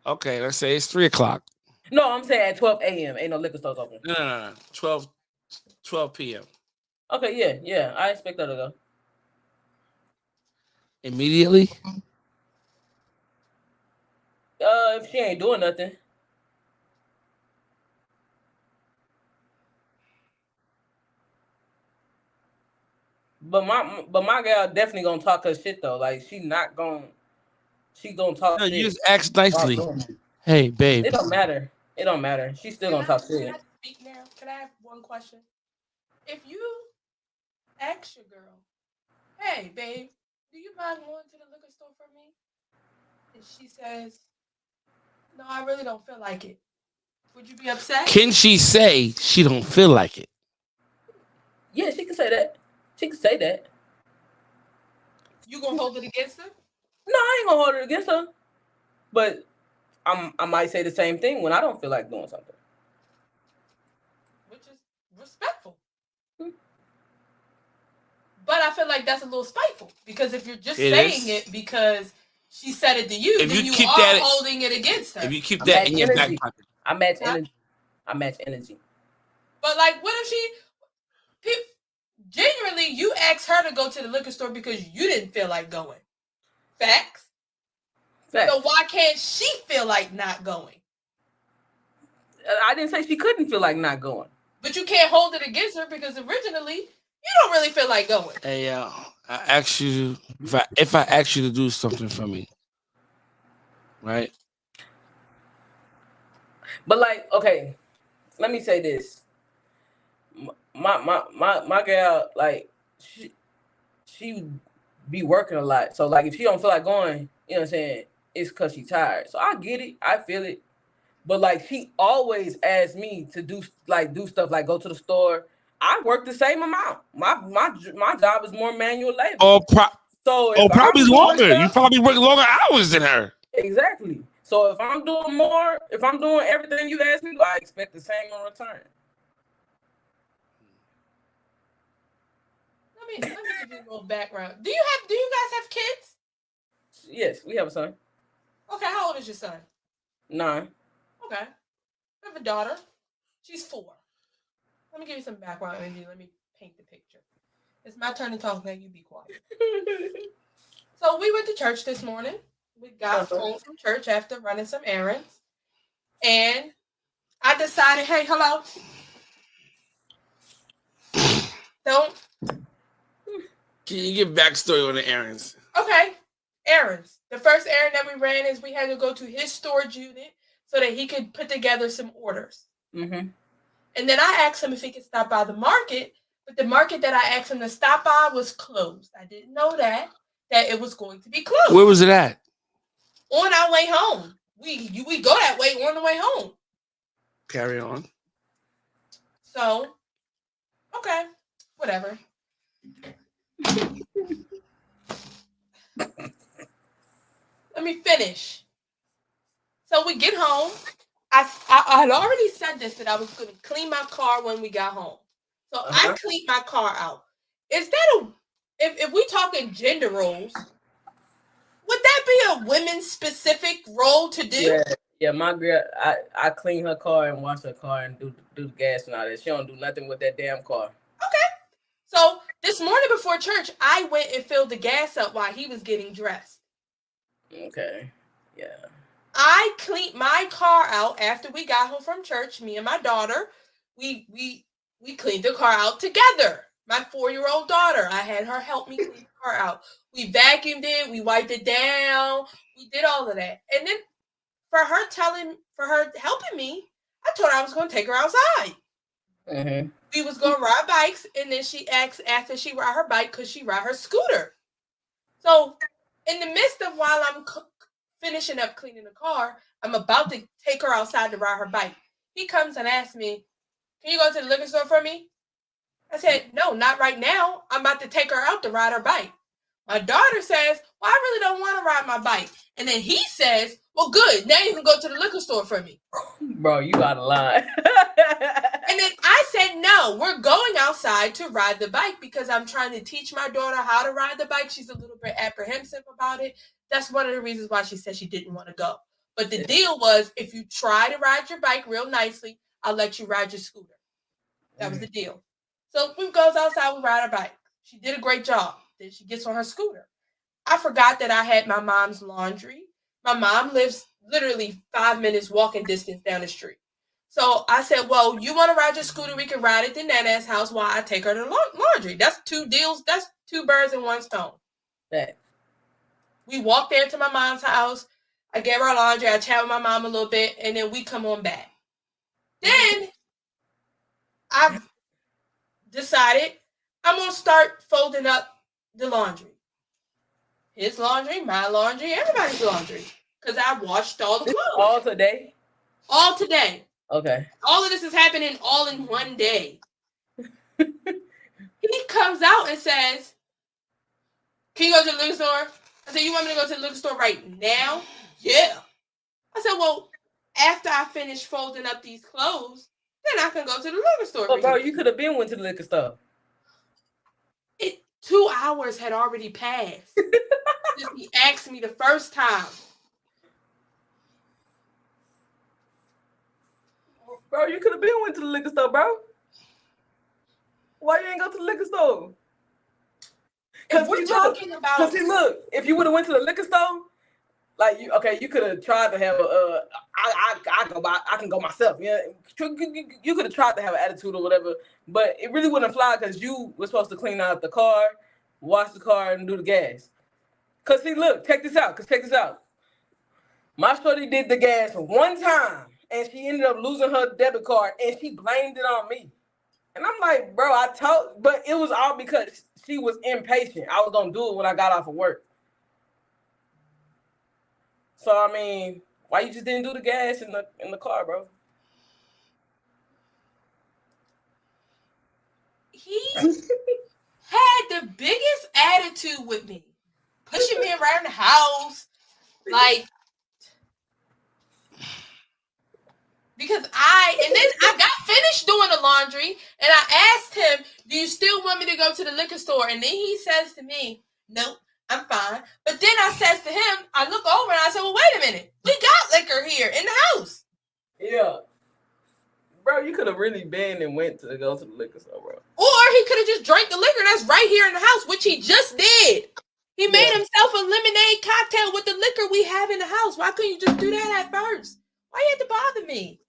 Okay, let's say it's 3 o'clock. No, I'm saying at 12 a.m. Ain't no liquor stores open. No. 12 p.m. Okay, yeah. I expect her to go. Immediately? If she ain't doing nothing. But my girl definitely gonna talk her shit though. Like she gonna talk shit. You just ask nicely. Hey, babe. It don't matter. She's still gonna talk shit. Can I speak now? Can I have one question? If you ask your girl, hey babe, do you mind going to the liquor store for me? And she says, no, I really don't feel like it. Would you be upset? Can she say she don't feel like it? Yeah, she can say that. You gonna hold it against her? No, I ain't gonna hold it against her. But I might say the same thing when I don't feel like doing something. Which is respectful. But I feel like that's a little spiteful. Because if you're just saying it because she said it to you, then you are holding it against her. If you keep that in your back pocket. I match energy. But like, what if genuinely, you asked her to go to the liquor store because you didn't feel like going? Facts. So why can't she feel like not going? I didn't say she couldn't feel like not going. But you can't hold it against her because originally you don't really feel like going. Hey, I asked you if I ask you to do something for me, right? But like, okay, let me say this. My girl, like she be working a lot. So like if she don't feel like going, you know what I'm saying, it's because she's tired. So I get it, I feel it. But like she always asks me to do stuff like go to the store. I work the same amount. My job is more manual labor. Probably longer. You probably work longer hours than her. Exactly. So if I'm doing everything you ask me, I expect the same in return. Let me give you a little background. Do you guys have kids? Yes, we have a son. Okay, how old is your son? 9. Okay. I have a daughter. She's 4. Let me give you some background and let me paint the picture. It's my turn to talk now. You be quiet. So we went to church this morning. We got home from church after running some errands. And I decided, hey, hello. Don't. Can you give backstory on the errands? Okay. Errands. The first errand that we ran is we had to go to his storage unit so that he could put together some orders. Mm-hmm. And then I asked him if he could stop by the market, but the market that I asked him to stop by was closed. I didn't know that it was going to be closed. Where was it at? On our way home. We go that way on the way home. Carry on. So, okay, whatever. Let me finish. So we get home. I had already said this, that I was going to clean my car when we got home. So I cleaned my car out. Is that if we talking gender roles, would that be a women specific role to do? Yeah, my girl, I clean her car and wash her car and do the gas and all that. She don't do nothing with that damn car. Okay. So this morning before church, I went and filled the gas up while he was getting dressed. Okay. Yeah. I cleaned my car out after we got home from church. Me and my daughter, we cleaned the car out together. My 4-year-old daughter, I had her help me clean the car out. We vacuumed it, we wiped it down, we did all of that. And then for her helping me, I told her I was going to take her outside. Mm-hmm. We was going to ride bikes, and then she asked after she ride her bike, could she ride her scooter? So in the midst of while I'm finishing up cleaning the car, I'm about to take her outside to ride her bike. He comes and asks me, can you go to the liquor store for me? I said, no, not right now. I'm about to take her out to ride her bike. My daughter says, well, I really don't want to ride my bike. And then he says, well, good. Now you can go to the liquor store for me. Bro, you out of line. And then I said, no, we're going outside to ride the bike because I'm trying to teach my daughter how to ride the bike. She's a little bit apprehensive about it. That's one of the reasons why she said she didn't want to go. But the deal was, if you try to ride your bike real nicely, I'll let you ride your scooter. That was the deal. So we goes outside, we ride our bike. She did a great job. Then she gets on her scooter. I forgot that I had my mom's laundry. My mom lives literally 5 minutes walking distance down the street. So I said, well, you want to ride your scooter? We can ride it to Nana's house while I take her to laundry. That's 2 deals. That's 2 birds in 1 stone. That. We walked there to my mom's house. I gave her laundry. I chat with my mom a little bit, and then we come on back. Then I've decided I'm going to start folding up the laundry. His laundry, my laundry, everybody's laundry. Because I washed all the clothes. All today? All today. Okay. All of this is happening all in one day. He comes out and says, can you go to the liquor store? I said, you want me to go to the liquor store right now? Yeah. I said, well, after I finish folding up these clothes, then I can go to the liquor store. But bro, you could have been went to the liquor store. 2 hours had already passed. Since he asked me the first time. Bro, you could have been went to the liquor store, bro. Why you ain't go to the liquor store? Because we're talking about. Because see, look, if you would have went to the liquor store, like you could have tried to have a. I can go myself. Yeah, you could have tried to have an attitude or whatever, but it really wouldn't fly because you were supposed to clean out the car, wash the car, and do the gas. Cause see, look, check this out. My shorty did the gas 1 time, and she ended up losing her debit card, and she blamed it on me. And I'm like, bro, but it was all because she was impatient. I was gonna do it when I got off of work. So I mean, why you just didn't do the gas in the car, bro? He had the biggest attitude with me, pushing me around the house, like. Because then I got finished doing the laundry, and I asked him, do you still want me to go to the liquor store? And then he says to me, nope, I'm fine. But then I says to him, I look over and I said, well, wait a minute. We got liquor here in the house. Yeah. Bro, you could have really been and went to go to the liquor store, bro. Or he could have just drank the liquor that's right here in the house, which he just did. He made himself a lemonade cocktail with the liquor we have in the house. Why couldn't you just do that at first? Why you had to bother me?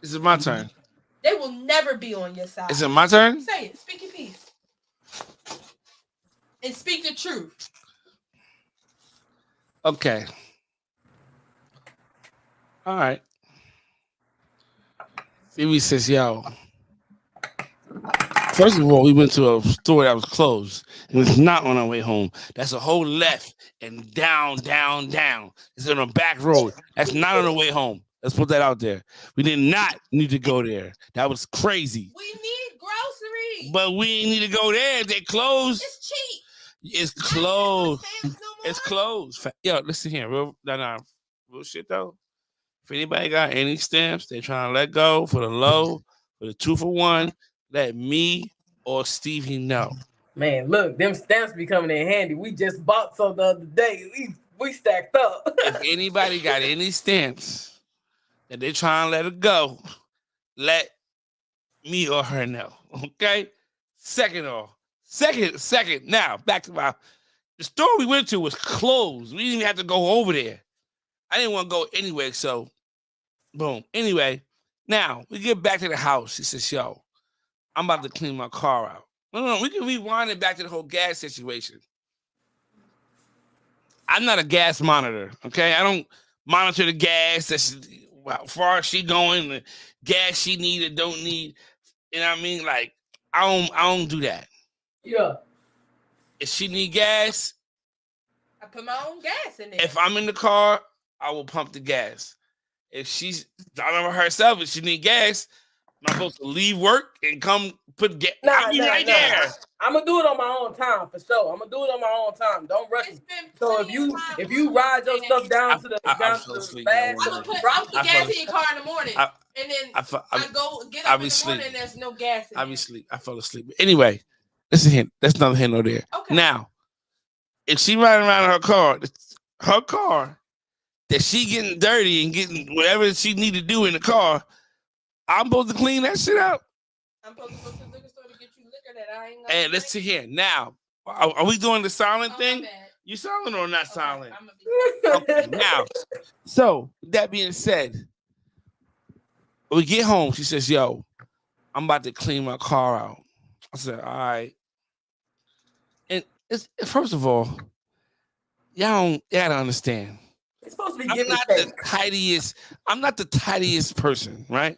Is it my turn? They will never be on your side. Is it my turn? Say it. Speak your piece. And speak the truth. Okay. All right. Stevie says, yo, first of all, we went to a store that was closed. It was not on our way home. That's a whole left and down, down, down. It's on a back road. That's not on the way home. Let's put that out there. We did not need to go there. That was crazy. We need groceries. But we didn't need to go there. They closed. It's cheap. It's closed. No It's closed. Yo, listen here. Real shit, though. If anybody got any stamps they trying to let go for the low, for the 2-for-1, let me or Stevie know. Man, look, them stamps be coming in handy. We just bought some the other day. We stacked up. If anybody got any stamps that they trying to let it go, let me or her know. Okay? Second. Now, back to the store we went to was closed. We didn't even have to go over there. I didn't want to go anyway, so boom. Anyway, now we get back to the house. He says, yo, I'm about to clean my car out. No, we can rewind it back to the whole gas situation. I'm not a gas monitor, okay? I don't monitor the gas. That's how far she going, the gas she need or don't need. You know what I mean? Like, I don't do that. Yeah. If she need gas, I put my own gas in there. if I'm in the car, I will pump the gas. If she's driving by herself and she need gas, I'm supposed to leave work and come put gas. I'll be right there. I'm gonna do it on my own time for sure. I'm gonna do it on my own time. Don't rush it. So if you ride your stuff down to the fast, I'm gonna put gas in your car in the morning, and then I go get up in the morning and there's no gas in there. I fell asleep. Anyway, listen here. That's another hint over there. Okay. Now, if she riding around in her car, that she getting dirty and getting whatever she need to do in the car, I'm supposed to clean that shit out. I'm supposed to go to the liquor store to get you liquor that I ain't got. And let's see here. Now, are we doing the silent thing? You silent or not silent? Okay, now, so that being said, when we get home, she says, yo, I'm about to clean my car out. I said, all right. And first of all, y'all don't understand. It's supposed to be I'm not the tidiest person, right?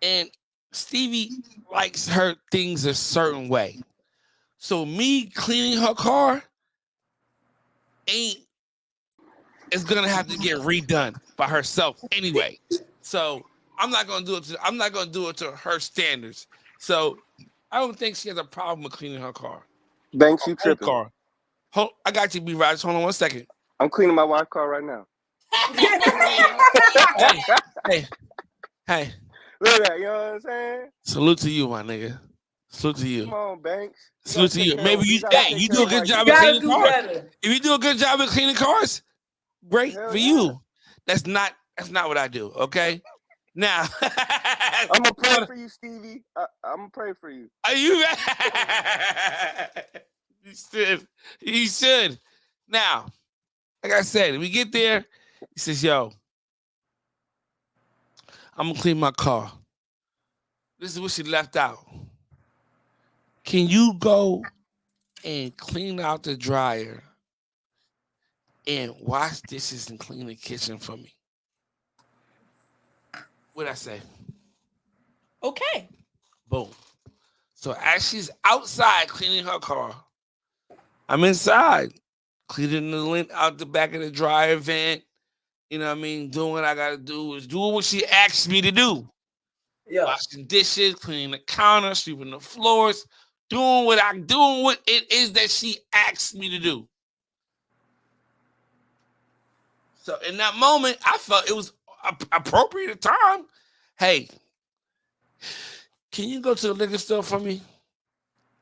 And Stevie likes her things a certain way. So me cleaning her car it's gonna have to get redone by herself anyway. So I'm not gonna do it to her standards. So I don't think she has a problem with cleaning her car. Banks, you tripping. Car. I got you, B-Raj. Hold on 1 second. I'm cleaning my wife's car right now. Hey. Look at that, you know what I'm saying? Salute to you, my nigga. Salute to you. Come on, Banks. Salute to you. Maybe you do a good job of cleaning cars. If you do a good job of cleaning cars, great for you. That's not what I do, okay? Now I'm gonna pray for you, Stevie. I'm gonna pray for you. Are you You should. Now, like I said, if we get there, he says, yo, I'm gonna clean my car. This is what she left out. Can you go and clean out the dryer and wash dishes and clean the kitchen for me? What'd I say? Okay. Boom. So as she's outside cleaning her car, I'm inside cleaning the lint out the back of the dryer vent. You know what I mean? Doing what I gotta do is doing what she asked me to do. Yeah. Washing dishes, cleaning the counter, sweeping the floors, doing what it is that she asked me to do. So in that moment, I felt it was appropriate time. Hey, can you go to the liquor store for me?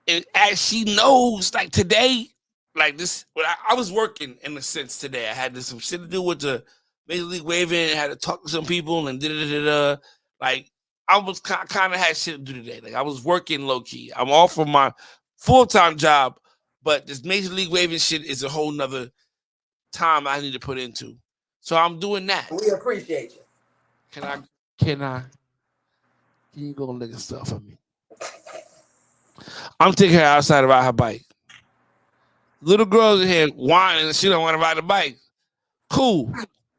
And as she knows, like today, like this, I was working in a sense today. I had some shit to do with the Major League Waving. I had to talk to some people and like I was kind of had shit to do today. Like I was working low key. I'm off from my full-time job, but this Major League Waving shit is a whole nother time I need to put into. So I'm doing that. We appreciate you. Can you go and liquor stuff for me? I'm taking her outside to ride her bike. Little girls in here whining and she don't want to ride the bike. Cool.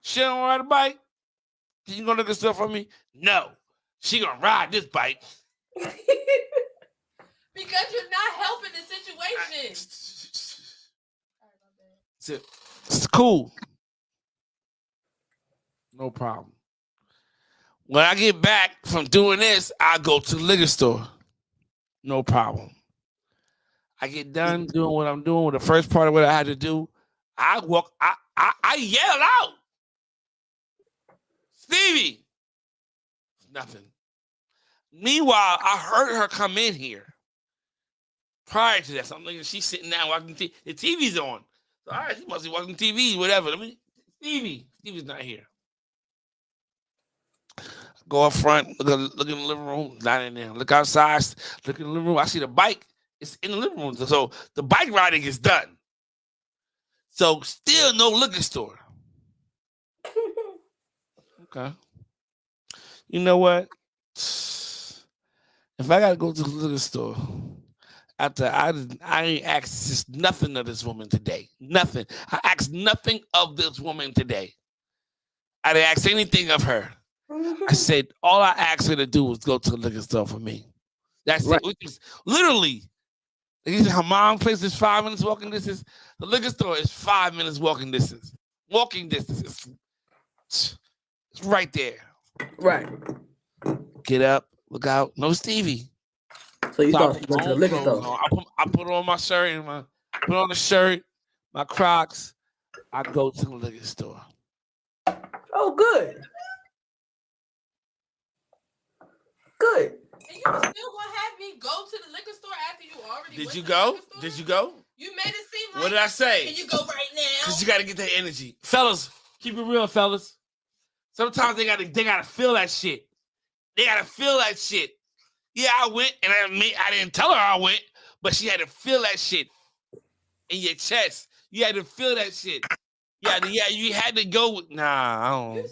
She don't ride a bike. You gonna look at stuff for me? No. She gonna ride this bike. Because you're not helping the situation. It's cool. No problem. When I get back from doing this, I go to the liquor store. No problem. I get done doing what I'm doing with the first part of what I had to do. I walk. I yell out, Stevie. Nothing. Meanwhile, I heard her come in here. Prior to that, so I'm thinking she's sitting down watching TV. The TV's on. So, all right, she must be watching TV, whatever. I mean, Stevie's not here. Go up front, look in the living room, not in there. Look outside, look in the living room. I see the bike. It's in the living room. So the bike riding is done. So still no liquor store. Okay. You know what? If I gotta go to the liquor store, after I ain't asked just nothing of this woman today. Nothing. I asked nothing of this woman today. I didn't ask anything of her. I said all I asked her to do was go to the liquor store for me. That's right. It. Which is literally, her mom's place is 5 minutes walking distance. The liquor store is 5 minutes walking distance. Walking distance. It's right there. Right. Get up, look out. No Stevie. So you thought she went to the liquor store? I put on my shirt and put on the shirt, my Crocs. I go to the liquor store. Oh, good. Good. And you still gonna have me go to the liquor store after you already Did you go? Did you go? You made it seem like. What did I say? Can you go right now? Because you got to get that energy, fellas. Keep it real, fellas. Sometimes they gotta feel that shit. They gotta feel that shit. Yeah, I went, and I didn't tell her I went, but she had to feel that shit in your chest. You had to feel that shit. Yeah, you had to go. Nah, I don't. You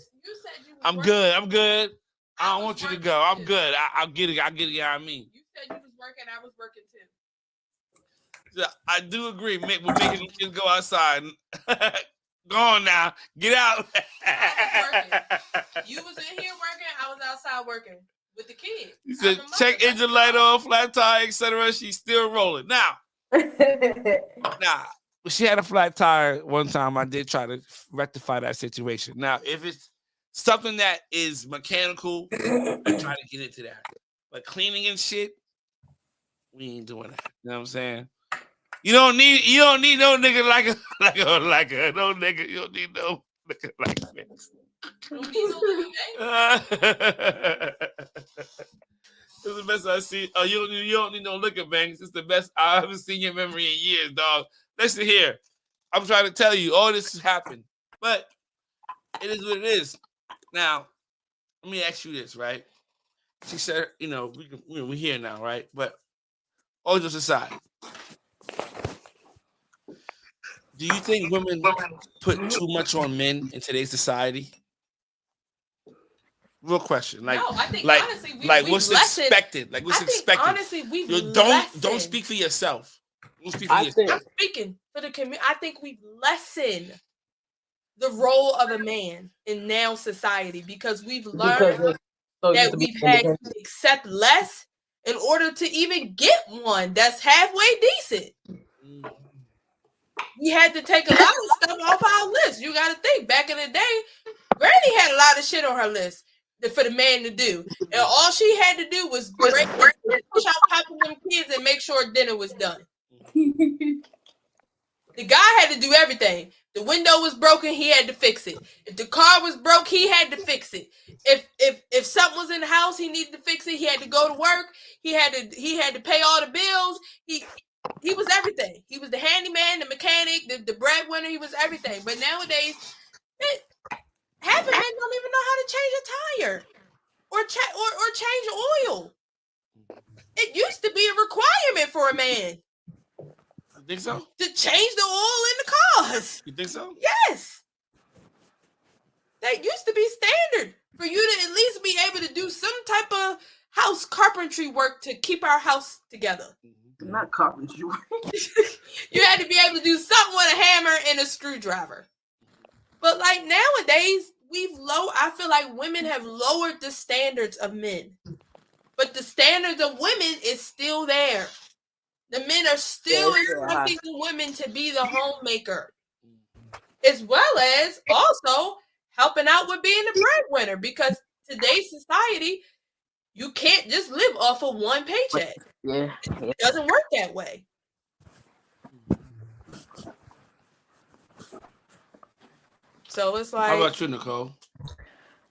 said you. I'm good. I don't want you to go. I'm good. I'll get it. You know what I mean? You said you was working. I was working too. Yeah, I do agree. We're making kids go outside. Go on now. Get out. You was in here working. I was outside working with the kids. You said check engine light on, flat tire, etc. She's still rolling. Now, she had a flat tire one time. I did try to rectify that situation. Now, if it's something that is mechanical, I try to get into that. But cleaning and shit, we ain't doing that. You know what I'm saying? You don't need no nigga like a no nigga. You don't need no nigga like this. This is the best I see. Oh, you don't need no liquor bangs. It's the best I haven't seen your memory in years, dog. Listen here. I'm trying to tell you, all this has happened. But it is what it is. Now, let me ask you this, right? She said, we're here now, right? But all jokes aside, do you think women put too much on men in today's society? Real question. Like, no, I think honestly, we've what's expected? Like, what's expected? Honestly, don't speak for yourself. Don't speak for yourself. I'm speaking for the community. I think we've lessened the role of a man in now society because we've learned that we've had to accept less in order to even get one that's halfway decent. We had to take a lot of stuff off our list. You got to think, back in the day, Granny had a lot of shit on her list for the man to do. And all she had to do was push out top of them kids and make sure dinner was done. The guy had to do everything. The window was broken, he had to fix it. If the car was broke, he had to fix it. If something was in the house, he needed to fix it. He had to go to work. He had to pay all the bills. He was everything. He was the handyman, the mechanic, the breadwinner. He was everything. But nowadays, half of men don't even know how to change a tire or change oil. It used to be a requirement for a man. You think so? To change the oil in the cars. You think so? Yes. That used to be standard for you to at least be able to do some type of house carpentry work to keep our house together. Not carpentry work. You had to be able to do something with a hammer and a screwdriver. But like nowadays, I feel like women have lowered the standards of men. But the standards of women is still there. The men are still expecting the women to be the homemaker, as well as also helping out with being the breadwinner. Because today's society, you can't just live off of one paycheck. Yeah. It doesn't work that way. So it's like. How about you, Nicole?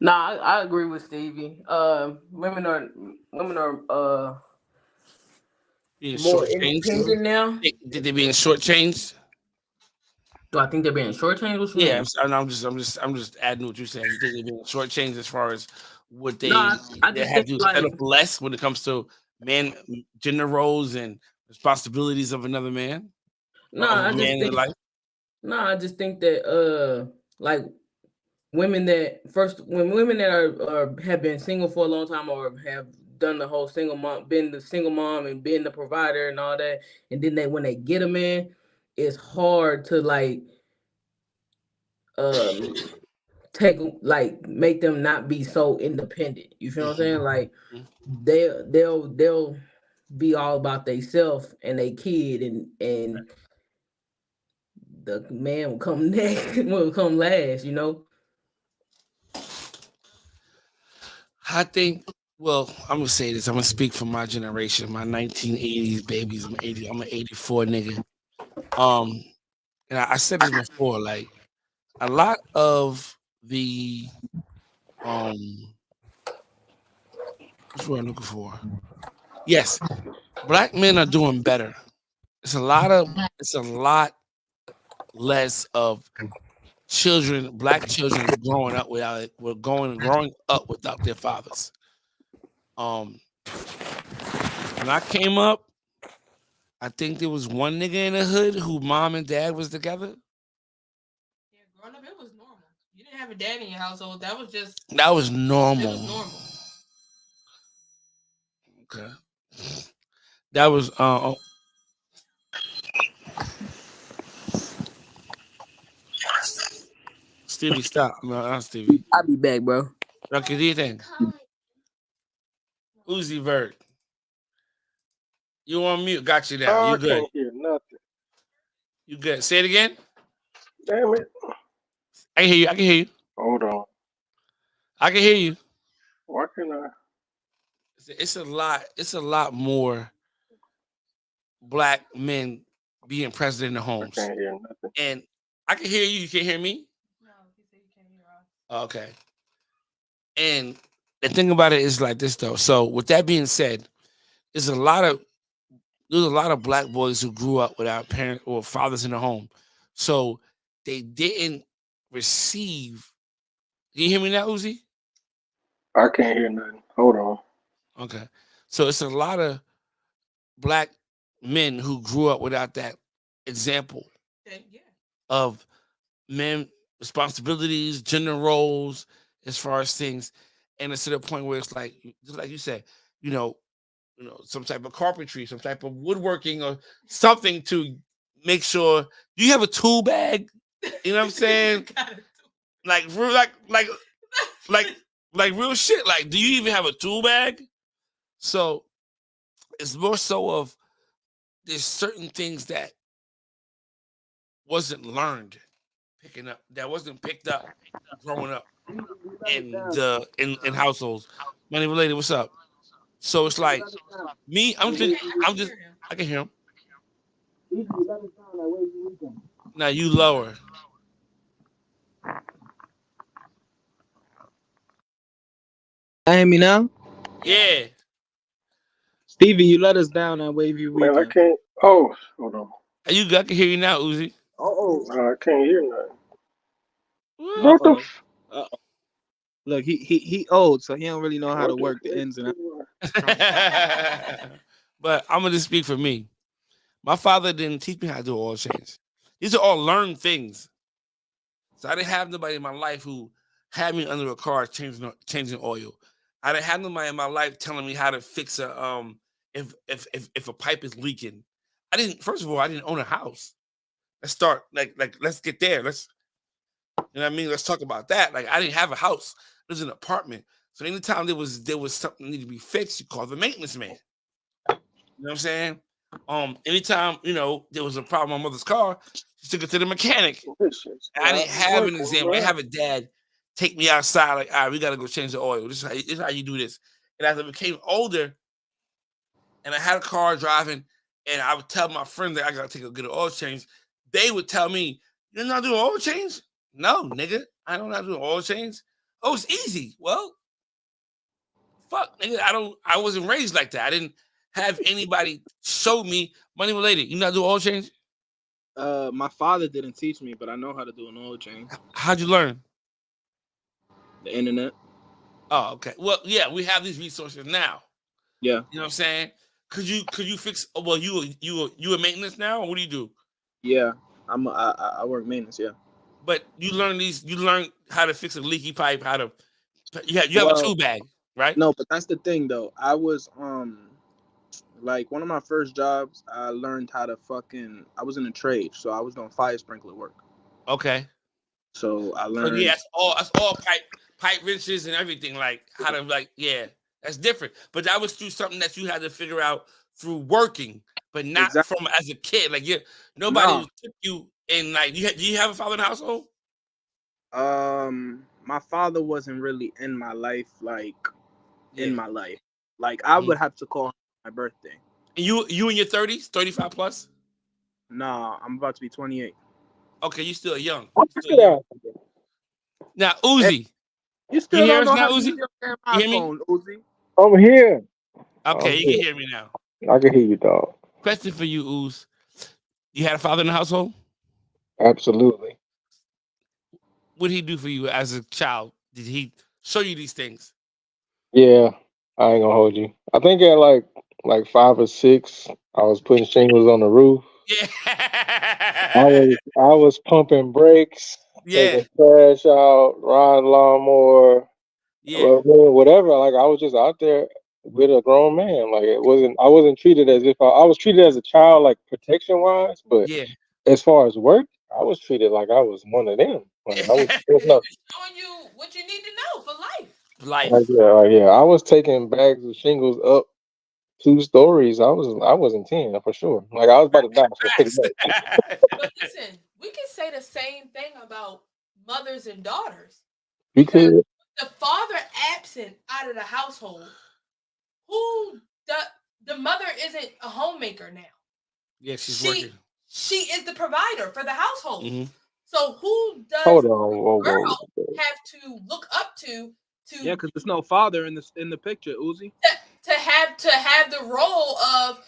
Nah, I agree with Stevie. Women are Being more shortchanged? independent now. Did they being shortchanged? Do I think they're being shortchanged? What you Yeah, mean? I'm just adding what you're saying. You think they're being shortchanged as far as what No, I they just have think to like settle for less when it comes to man gender roles and responsibilities of another man no, or of a I just man in their think life. no, I just think that like women that when women that are have been single for a long time or have done the whole single mom, been the single mom and been the provider and all that, and then when they get a man, it's hard to like um make them not be so independent. You feel what I'm saying? Like they'll be all about themselves and they kid and the man will come next will come last, you know. I think. Well, I'm gonna say this. I'm gonna speak for my generation, my 1980s babies. I'm an 84 nigga. Um, and I said this before. Like a lot of the what's what I'm looking for? Yes, black men are doing better. It's a lot less of black children growing up without their fathers. Um, when I came up, I think there was one nigga in the hood who mom and dad was together. Yeah, growing up, it was normal. You didn't have a dad in your household. That was normal. It was normal. Okay. That was Stevie, stop. No, not Stevie. I'll be back, bro. Okay, do you think? Uzi Vert. You on mute. Got you now. Oh, You I good. can't hear nothing. You good. Say it again. Damn it. I can hear you. I can hear you. Hold on. I can hear you. Why can I? It's a lot. It's a lot more black men being president in the I homes. can't hear nothing. And I can hear you. You can't hear me? No, he said you can't hear us. Okay. And the thing about it is like this though. So with that being said, there's a lot of black boys who grew up without parents or fathers in the home. So they didn't receive. Can you hear me now, Uzi? I can't hear nothing. Hold on. Okay. So it's a lot of black men who grew up without that example Yeah. of men responsibilities, gender roles, as far as things, and it's to the point where it's like, just like you said, you know, some type of carpentry, some type of woodworking, or something to make sure. Do you have a tool bag? You know what I'm saying? like real shit. Like, do you even have a tool bag? So it's more so of there's certain things that wasn't learned that wasn't picked up growing up in households. Money related, what's up? So it's like me, I can hear him. Now you lower. Hear me now? Yeah. Stevie, you let us down that Wavy Man, I weekend. can't. Oh, hold on. I can hear you now, Uzi. I can't hear nothing. What? What the? Look, he old, so he don't really know how to work the ins and outs. But I'm gonna just speak for me. My father didn't teach me how to do oil change. These are all learned things. So I didn't have nobody in my life who had me under a car changing oil. I didn't have nobody in my life telling me how to fix if a pipe is leaking. First of all, I didn't own a house. Let's start let's get there. You know what I mean? Let's talk about that. Like I didn't have a house; it was an apartment. So anytime there was something that needed to be fixed, you call the maintenance man. You know what I'm saying? Anytime there was a problem on my mother's car, she took it to the mechanic. I didn't have an example. I didn't have a dad take me outside like, all right, we gotta go change the oil. This is how you do this. And as I became older, and I had a car driving, and I would tell my friend that I gotta get an oil change. They would tell me, "You're not doing oil change? No, nigga, I don't know how to do an oil change. Oh, it's easy. Well, fuck, nigga, I wasn't raised like that. I didn't have anybody show me money related. You know how to do oil change? My father didn't teach me, but I know how to do an oil change. How'd you learn? The internet. Oh, okay. Well, yeah, we have these resources now. Yeah. You know what I'm saying? Could you fix? Well, you a maintenance now, or what do you do? Yeah, I work maintenance. Yeah. But you learn how to fix a leaky pipe. You have a tool bag, right? No, but that's the thing though. I was like one of my first jobs. I learned how to I was in a trade, so I was doing fire sprinkler work. Okay. So I So learned. yeah, that's all pipe wrenches and everything. Like how to that's different. But that was through something that you had to figure out through working, but not from as a kid. Like nobody took you in. Like do you have a father in the household? My father wasn't really in my life, in my life. Like I would have to call him my birthday. And you in your 30s, 35 plus? Nah, I'm about to be 28. Okay, you still young. Yeah. Now, Uzi. You still hear don't us know now, how to Uzi? use your damn You hear me? iPhone, Uzi. I'm here. Okay, you can hear me now. I can hear you, dog. Question for you, Uz. You had a father in the household? Absolutely. What did he do for you as a child? Did he show you these things? Yeah, I ain't gonna hold you. I think at like 5 or 6, I was putting shingles on the roof. Yeah. I was pumping brakes, Yeah. taking trash out, riding lawnmower, Yeah. whatever. Like I was just out there with a grown man. Like I wasn't treated as if I was treated as a child, like protection wise. But Yeah. as far as work, I was treated like I was one of them. Like I was Showing you what you need to know for life. yeah. I was taking bags of shingles up 2 stories. I wasn't 10 for sure. Like I was about to die for 6 days. But listen, we can say the same thing about mothers and daughters. You could. The father absent out of the household, the mother isn't a homemaker now. Yeah, she's working. She is the provider for the household. Mm-hmm. So who does Hold on, girl have to look up to? Yeah, because there's no father in the picture, Uzi. To have the role of,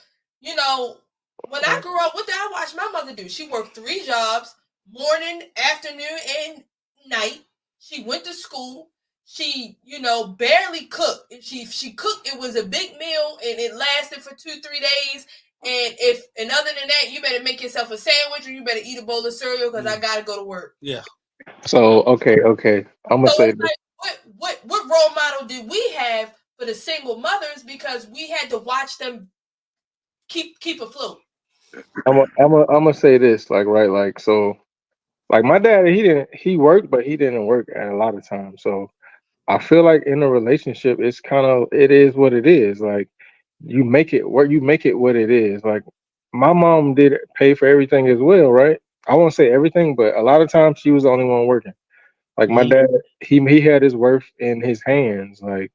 when I grew up, what did I watch my mother do? She worked 3 jobs, morning, afternoon, and night. She went to school. She, barely cooked. If she cooked, it was a big meal, and it lasted for 2-3 days. And other than that, you better make yourself a sandwich, or you better eat a bowl of cereal because I gotta go to work. Yeah. So okay, I'm gonna say this. What role model did we have for the single mothers, because we had to watch them keep afloat? I'm gonna say this, like my dad, he worked, but he didn't work at a lot of times. So I feel like in a relationship, it is what it is. Like you make it work, you make it what it is. Like my mom did pay for everything as well, right? I won't say everything, but a lot of times she was the only one working. Like my dad, he had his worth in his hands. Like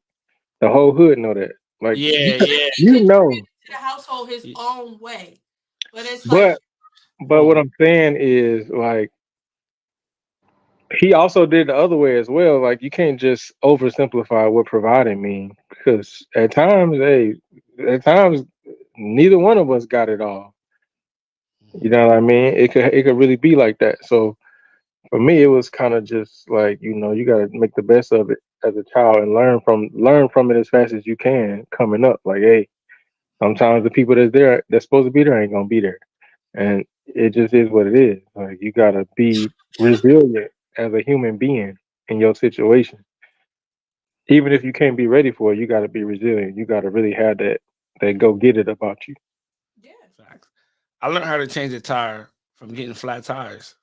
the whole hood know that. Like yeah. To the household his own way, but it's but what I'm saying is, like, he also did the other way as well. Like you can't just oversimplify what providing means, because at times neither one of us got it all. You know what I mean? It could really be like that. So for me, it was kind of just like, you got to make the best of it as a child and learn from it as fast as you can coming up. Like, hey, sometimes the people that's supposed to be there ain't gonna be there, and it just is what it is. Like you got to be resilient as a human being in your situation. Even if you can't be ready for it, you got to be resilient. You got to really have that go get it about you. Yeah, facts. I learned how to change a tire from getting flat tires.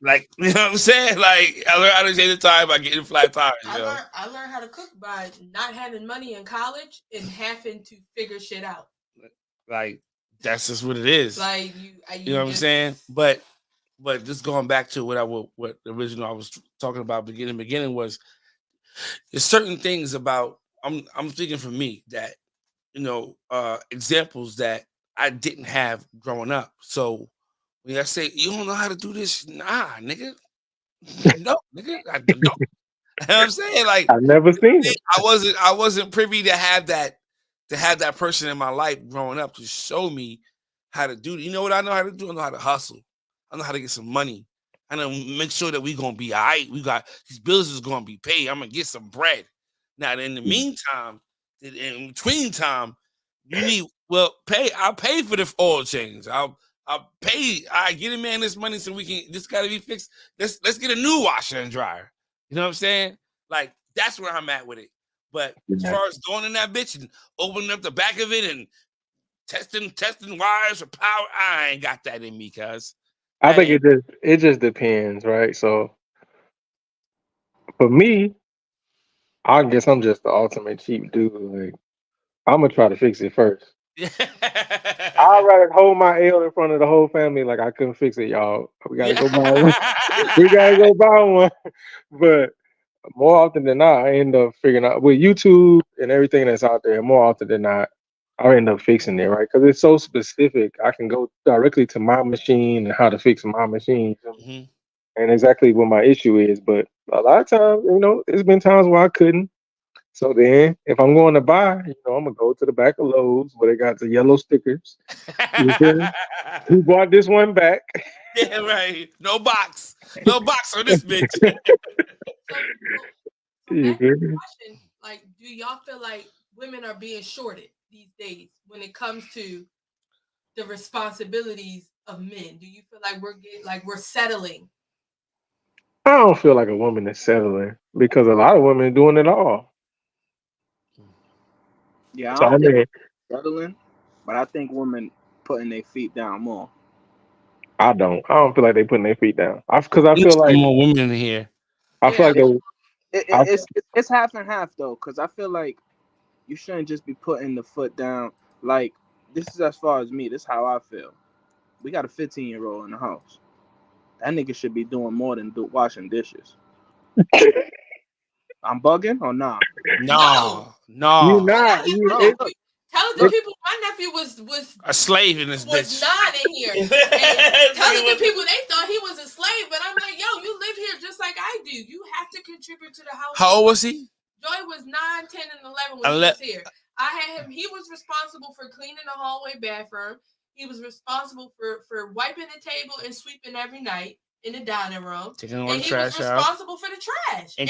Like, you know what I'm saying? Like, I learned how to change the tire by getting flat tires. I learned how to cook by not having money in college and having to figure shit out. Like, that's just what it is. Like you know what I'm saying? But just going back to what the original I was talking about beginning was there's certain things about I'm thinking for me that examples that I didn't have growing up. So when I say you don't know how to do this, nah, nigga. No, nigga, I don't. You know what I'm saying? Like I've never seen it. I wasn't privy to have that person in my life growing up to show me how to do it. You know what I know how to do? I know how to hustle. I know how to get some money. I know make sure that we gonna be all right. We got these bills is gonna be paid. I'm gonna get some bread. Now in the meantime, in between time, you need I'll pay for the oil change. I'll pay. I get a man this money so we can. This got to be fixed. Let's get a new washer and dryer. You know what I'm saying? Like that's where I'm at with it. But as far as going in that bitch and opening up the back of it and testing wires for power, I ain't got that in me, cuz. I think it just depends, right? So for me, I guess I'm just the ultimate cheap dude. Like I'm gonna try to fix it first. I'd rather hold my L in front of the whole family. Like I couldn't fix it, y'all. We gotta go buy one. We gotta go buy one. But more often than not, I end up figuring out with YouTube and everything that's out there. More often than not, I end up fixing it, right? Because it's so specific. I can go directly to my machine and how to fix my machine, and exactly what my issue is. But a lot of times, it's been times where I couldn't. So then, if I'm going to buy, I'm gonna go to the back of Lowe's where they got the yellow stickers. You feel me? Who bought this one back? Yeah, right. No box on this bitch. Question, like, do y'all feel like women are being shorted these days when it comes to the responsibilities of men? Do you feel like we're settling? I don't feel like a woman is settling because a lot of women are doing it all. Yeah, So I mean, settling, but I think women putting their feet down more. I don't feel like they putting their feet down. Because I feel like more women in here. I feel like it's half and half though, because I feel like you shouldn't just be putting the foot down. Like this is as far as me. This is how I feel. We got a 15-year-old in the house. That nigga should be doing more than washing dishes. I'm bugging or nah? No. You're not. Tell the people my nephew was a slave in this bitch. Was not in here. And telling the people they thought he was a slave, but I'm like, yo, you live here just like I do. You have to contribute to the house. How old was he? Joy was 9, 10, and 11 when he was here. I had him. He was responsible for cleaning the hallway bathroom. He was responsible for wiping the table and sweeping every night in the dining room. Taking all the trash out. He was responsible for the trash. And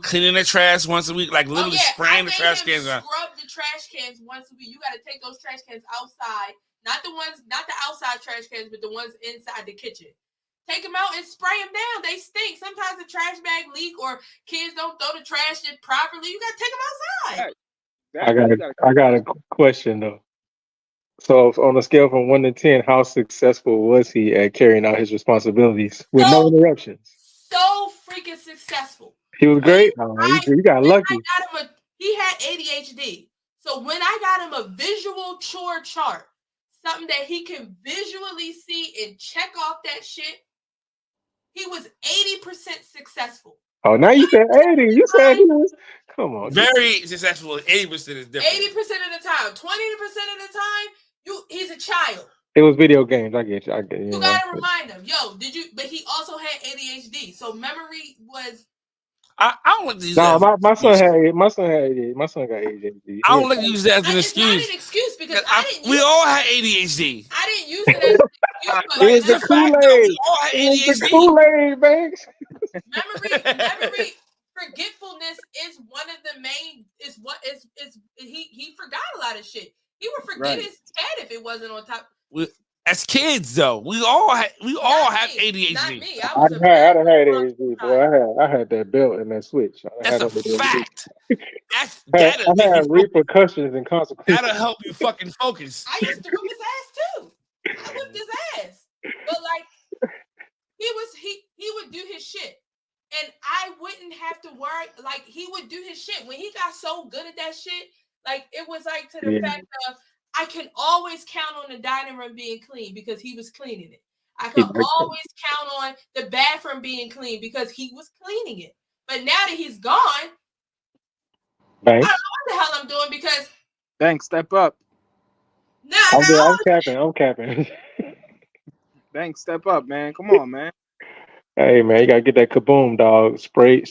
cleaning the trash once a week, like literally spraying the trash cans around. Scrub the trash cans once a week. You got to take those trash cans outside. Not the outside trash cans, but the ones inside the kitchen. Take them out and spray them down. They stink. Sometimes the trash bag leak or kids don't throw the trash in properly. You got to take them outside. I got a question though. So on a scale from 1 to 10, how successful was he at carrying out his responsibilities with no interruptions? So freaking successful. He was great. You got lucky. He had ADHD. So when I got him a visual chore chart, something that he can visually see and check off that shit, he was 80% successul. Oh, now you said 80. You said he was. Come on. Very successful. 80% is different. 80% of the time. 20% of the time, he's a child. It was video games. I get you. You gotta remind him, but he also had ADHD. So memory was. I don't like to use that. No, my son got ADHD. I don't like to use that as an excuse. It's not an excuse because we all had ADHD. I didn't use it as an excuse. It was the Kool-Aid. It was the Kool-Aid, Banks. Memory, forgetfulness is one of the main. He forgot a lot of shit. He would forget his head if it wasn't on top. As kids, though, we all have ADHD. Not me. I had ADHD, boy. I had that belt and that switch. That's a fact. I had repercussions and consequences. That'll help you fucking focus. I used to whip his ass too. I whipped his ass, but like he I wouldn't have to worry. Like, he would do his shit. When he got so good at that shit, like, it was like to the fact of, I can always count on the dining room being clean because he was cleaning it. I could always count on the bathroom being clean because he was cleaning it. But now that he's gone, Banks. I don't know what the hell I'm doing because Banks, step up. Nah, I'm capping. Banks, step up, man. Come on, man. Hey man, you gotta get that kaboom, dog. Spray,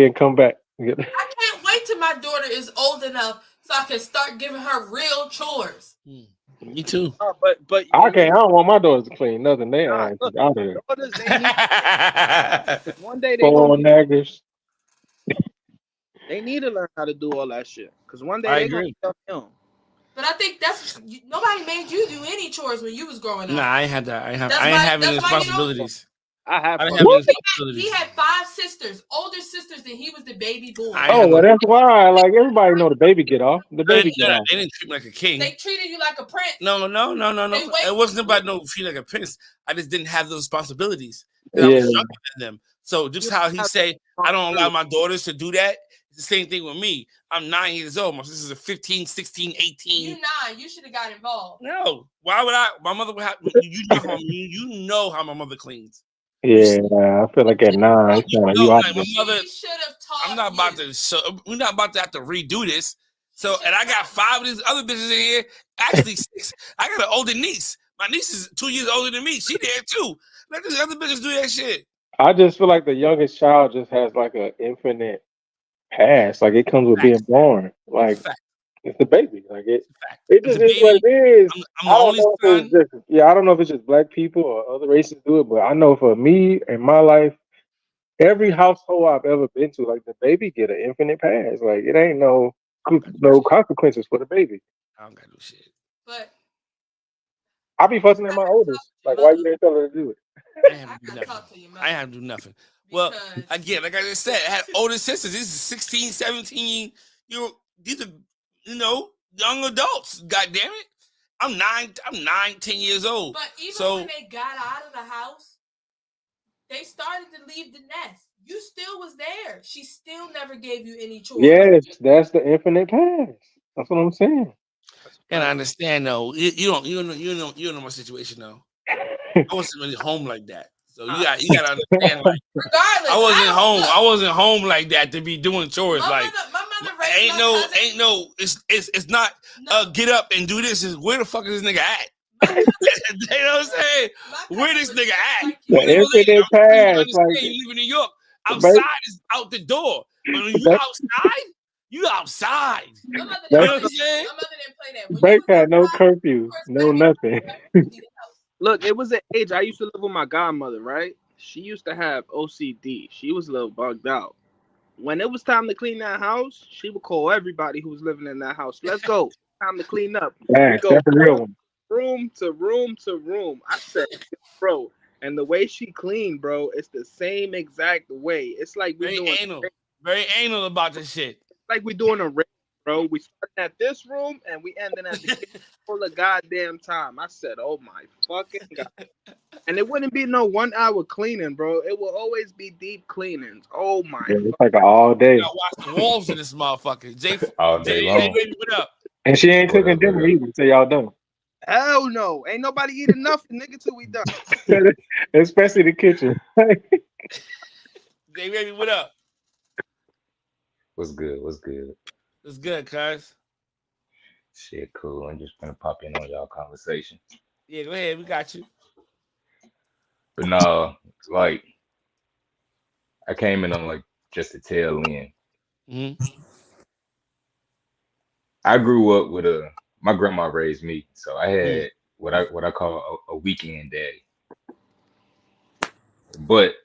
and come back. I can't wait till my daughter is old enough so I can start giving her real chores. Me too. But I can't. I don't want my daughters to clean nothing. They ass look, out of there. daughters, one day they Four gonna naggers. they need to learn how to do all that shit. Because one day I they agree. gonna be young. But I think that's nobody made you do any chores when you was growing up. Nah, I ain't had that. I ain't That's having why, responsibilities. I have. I didn't have responsibilities. He had 5 sisters, older sisters, than he was the baby boy. Oh, well, that's why. Like everybody know the baby get off. The baby get off. They didn't treat me like a king. They treated you like a prince. No. It wasn't about no treat like a prince. I just didn't have those responsibilities. I Yeah. was younger than them. So just how he say, I don't allow my daughters to do that. It's the same thing with me. I'm 9 years old. My sisters are 15, 16, 18. You 9. You should have got involved. No. Why would I? My mother would have. You know how my mother cleans. Yeah, I feel like at 9, it's like you out of this. I'm not about to. So we're not about to have to redo this. So, and I got 5 of these other bitches in here. Actually, 6. I got an older niece. My niece is 2 years older than me. She there too. Let these other bitches do that shit. I just feel like the youngest child just has like an infinite past. Like it comes with being born. Like it's the baby. Like it just is what it is. I'm the only son. I don't know if it's just black people or other races do it, but I know for me and my life, every household I've ever been to, like the baby get an infinite pass. Like it ain't no consequences for the baby. I don't gotta do shit. But I be fussing at my oldest. Like why you didn't tell her to do it? I have to do nothing. Well, again, like I just said, I had older sisters. This is 16, 17. These are, young adults. God damn it. I'm 9, 10 years old. But even when they got out of the house, they started to leave the nest. You still was there. She still never gave you any choice. Yes, that's the infinite pass. That's what I'm saying. And I understand though. You know my situation though. I wasn't really home like that. So you gotta understand, like, regardless, I wasn't home like that to be doing chores. My like, mother it's not get up and do this. Is where the fuck is this nigga at? You know what I'm saying? Where this nigga at? The infinite pass, like you live in New York. Outside is out the door. But when you outside. You know what I'm saying? My mother didn't play that. Bank had no curfew, no nothing. Look, it was an age I used to live with my godmother, right? She used to have OCD. She was a little bugged out. When it was time to clean that house, she would call everybody who was living in that house. Let's go. Time to clean up. Man, go that's a real one. Room to room to room. I said, bro, and the way she cleaned, bro, it's the same exact way. It's like we're doing very anal about this shit. Like we're doing a race, bro. We starting at this room and we ending at the full of goddamn time. I said, oh my fucking god. And it wouldn't be no 1 hour cleaning, bro. It will always be deep cleanings. Oh my it's like all day. I watch the walls in this motherfucker. Jay, all day long. What up? And she ain't cooking dinner either till y'all done. Hell no. Ain't nobody eating nothing, nigga, till we done. Especially the kitchen. Jay, baby, what up? What's good? It's good, cuz. Shit, cool. I'm just gonna pop in on y'all conversation. Yeah, go ahead. We got you. But no, like I came in on like just the tail end. Mm-hmm. I grew up with my grandma raised me, so I had what I call a weekend daddy. But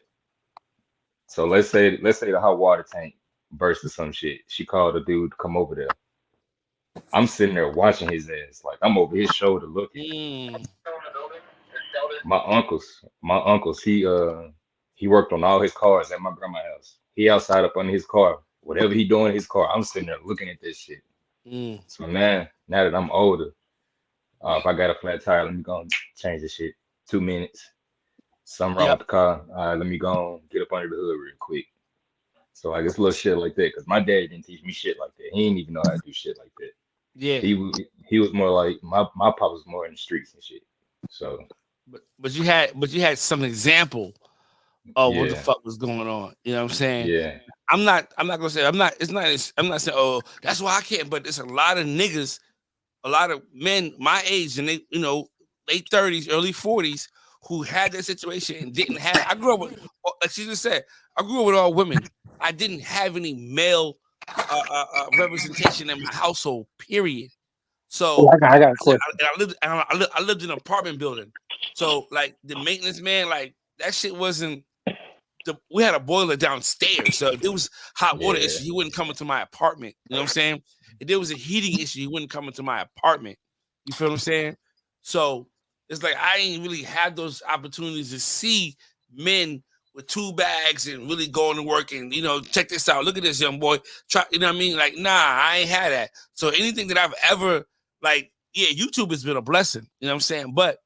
so let's say the hot water tank burst or some shit. She called a dude to come over there. I'm sitting there watching his ass, like I'm over his shoulder looking. My uncles, he worked on all his cars at my grandma's house. He outside up under his car. Whatever he doing in his car, I'm sitting there looking at this shit. So now that I'm older, if I got a flat tire, let me go and change the shit. 2 minutes. Something wrong with Yep. the car. All right, let me go on, get up under the hood real quick. So I guess little shit like that. Cause my dad didn't teach me shit like that. He didn't even know how to do shit like that. Yeah. He was more like my pop was more in the streets and shit. So But you had some example of what the yeah, fuck was going on. You know what I'm saying? yeah, I'm not gonna say I'm not saying, oh, that's why I can't, but there's a lot of niggas, a lot of men my age and they, late 30s, early 40s who had that situation and didn't have. I grew up with, like she just said, I grew up with all women. I didn't have any male representation in my household, period. Oh, So I got a question. I lived in an apartment building. So like the maintenance man, like that shit wasn't. We had a boiler downstairs, so if there was hot water yeah. issue, he wouldn't come into my apartment. You know what I'm saying? If there was a heating issue, he wouldn't come into my apartment. You feel what I'm saying? So it's like I ain't really had those opportunities to see men with two bags and really going to work and check this out. Look at this young boy. Try, you know what I mean? Like, nah, I ain't had that. So anything that I've ever YouTube has been a blessing. You know what I'm saying? But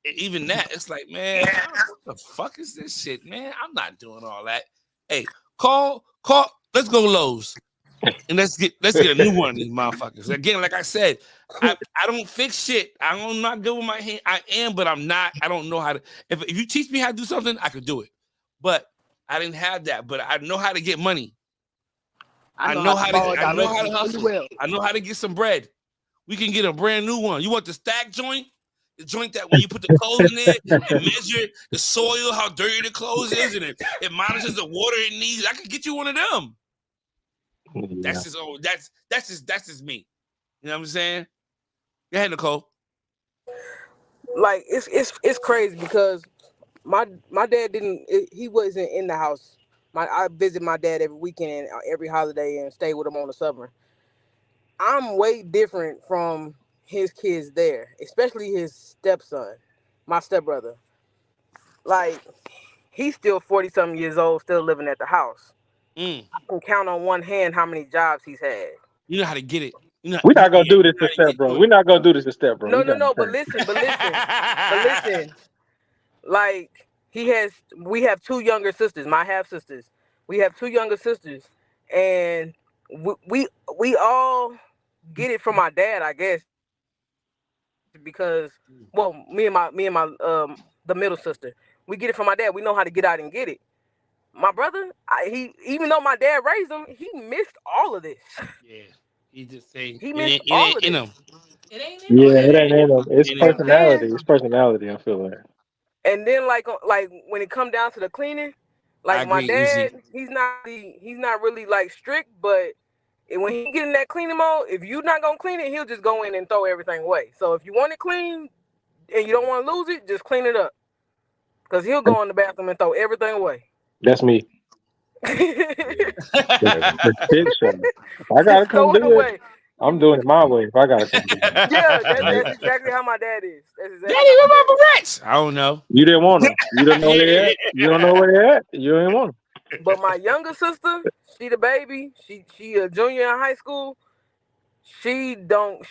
even that, it's like, man, what the fuck is this shit, man? I'm not doing all that. Hey, call. Let's go Lowe's, and let's get a new one of these motherfuckers. Again, like I said, I don't fix shit. I'm not good with my hand. I am, but I'm not. I don't know how to. If you teach me how to do something, I could do it. But I didn't have that. But I know how to get money. I know how to hustle. I know how to get some bread. We can get a brand new one. You want the stack joint? The joint that when you put the clothes in there, it measure the soil, how dirty the clothes is, and it monitors the water it needs. I could get you one of them. Yeah. That's just me. You know what I'm saying? Go ahead, Nicole. Like it's crazy because my dad he wasn't in the house. I visit my dad every weekend, every holiday, and stay with him on the summer. I'm way different from his kids there, especially his stepson, my stepbrother. Like, he's still 40-something years old, still living at the house. I can count on one hand how many jobs he's had. You know how to get it. We're not gonna do this a step, bro. We're not gonna do this a step, bro. No. But listen. Like, we have two younger sisters, my half sisters. We have two younger sisters, and we all get it from my dad, I guess, because me and my the middle sister, we get it from my dad. We know how to get out and get it. My brother, he even though my dad raised him, he missed all of this. Yeah, he just saying he missed all of this. It ain't in him. Yeah, it ain't in him. It's personality. It's personality. I feel like. And then like when it come down to the cleaning, like my dad, he's not really like strict, but when he get in that cleaning mode, if you're not gonna clean it, he'll just go in and throw everything away. So if you want it clean and you don't want to lose it, just clean it up. Because he'll go in the bathroom and throw everything away. That's me. If I gotta come do it, I'm doing it my way. If I gotta come do it. Yeah, that's exactly how my dad is. That's exactly Daddy, where my barrettes? I don't know. You didn't want them. You don't know where they're at. You don't know where they're at. You didn't want them. But my younger sister, she the baby. She a junior in high school. She don't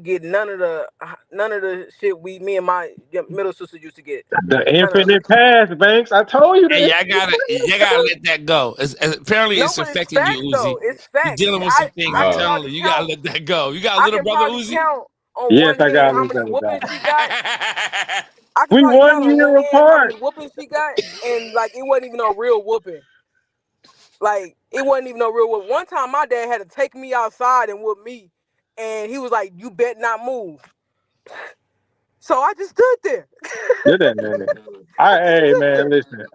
get none of the shit me and my middle sister used to get. The infinite path, Banks. I told you that. Hey, you gotta let that go. Apparently, it's affecting you, Uzi. It's fact. You're dealing with some things. I'm telling you, you gotta let that go. You got a little brother, Uzi? Yes, I got a little brother. We 1 year apart. Whooping she got, and like it wasn't even no real whooping. Like, it wasn't even no real whoop. One time, my dad had to take me outside and whoop me, and he was like, "You bet not move." So I just stood there. Hey man, listen.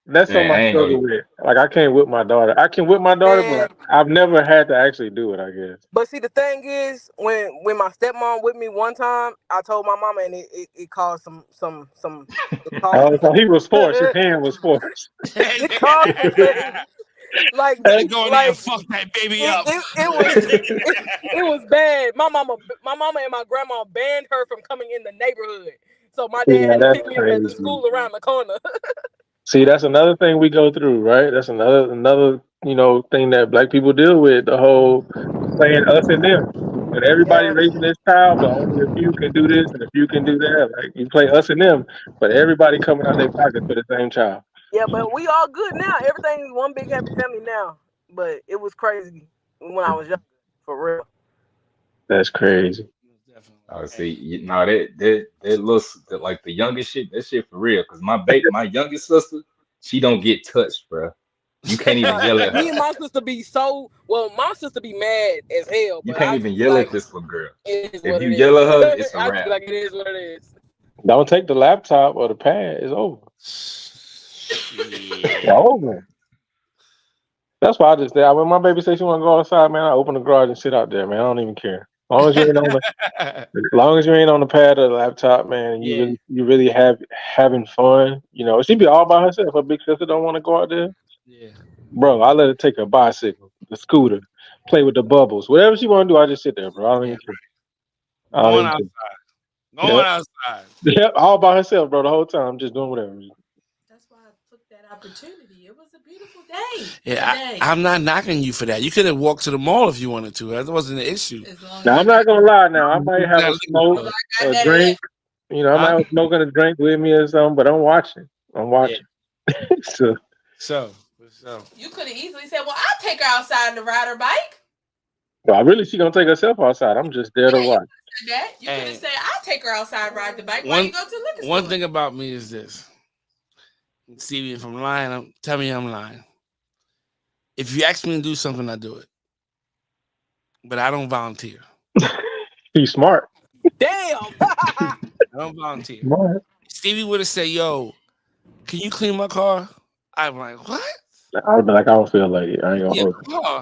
That's something I struggle with. Like, I can't whip my daughter. I can whip my daughter, but I've never had to actually do it, I guess. But see, the thing is, when my stepmom whipped me one time, I told my mama, and it caused some. So he was forced. His hand was forced. It caused some things. Like, go in there and fuck that baby up. It was bad. My mama and my grandma banned her from coming in the neighborhood. So my dad had to pick me up at the school around the corner. See, that's another thing we go through, right? That's another thing that Black people deal with. The whole playing us and them. And everybody Yeah. raising this child, but only a few can do this and a few can do that. Like you play us and them, but everybody coming out their pocket for the same child. Yeah, but we all good now. Everything's one big happy family now. But it was crazy when I was young, for real. That's crazy. Oh, see, that looks like the youngest shit. That shit for real. Cause my youngest sister, she don't get touched, bro. You can't even yell at Me her. and my sister be my sister be mad as hell, You but can't I even just be yell like, at this little girl. it is If what you it yell at her, is. it's a I just wrap. be like, it is what it is. Don't take the laptop or the pad. It's over. It's over. That's why I just say when my baby says she want to go outside, man, I open the garage and sit out there, man. I don't even care. As long as you ain't on the pad or the laptop, man, and Yeah. you really having fun. You know, she be all by herself. Her big sister don't want to go out there. Yeah. Bro, I let her take a bicycle, the scooter, play with the bubbles, whatever she want to do. I just sit there, bro. I don't even care. I don't Going even care. outside. Going outside. Yep, all by herself, bro. The whole time, just doing whatever. That's why I took that opportunity. It was a beautiful day. Yeah, I'm not knocking you for that. You could have walked to the mall if you wanted to. That wasn't an issue. Now I'm not gonna lie. Now I might have a smoke or a drink. You know, I might have a smoke and a drink with me or something, but I'm watching. So you could have easily said, "Well, I'll take her outside and ride her bike." well, she gonna take herself outside. I'm just there to watch. You could have said, "I'll take her outside and ride the bike." Why you go to the liquor store? One thing about me is this. Stevie, if I'm lying, tell me I'm lying. If you ask me to do something, I do it. But I don't volunteer. He's smart. Damn. I don't volunteer. Smart. Stevie would have said, "Yo, can you clean my car?" I'm like, "What?" I'd be like, "I don't feel like it. I ain't gonna hold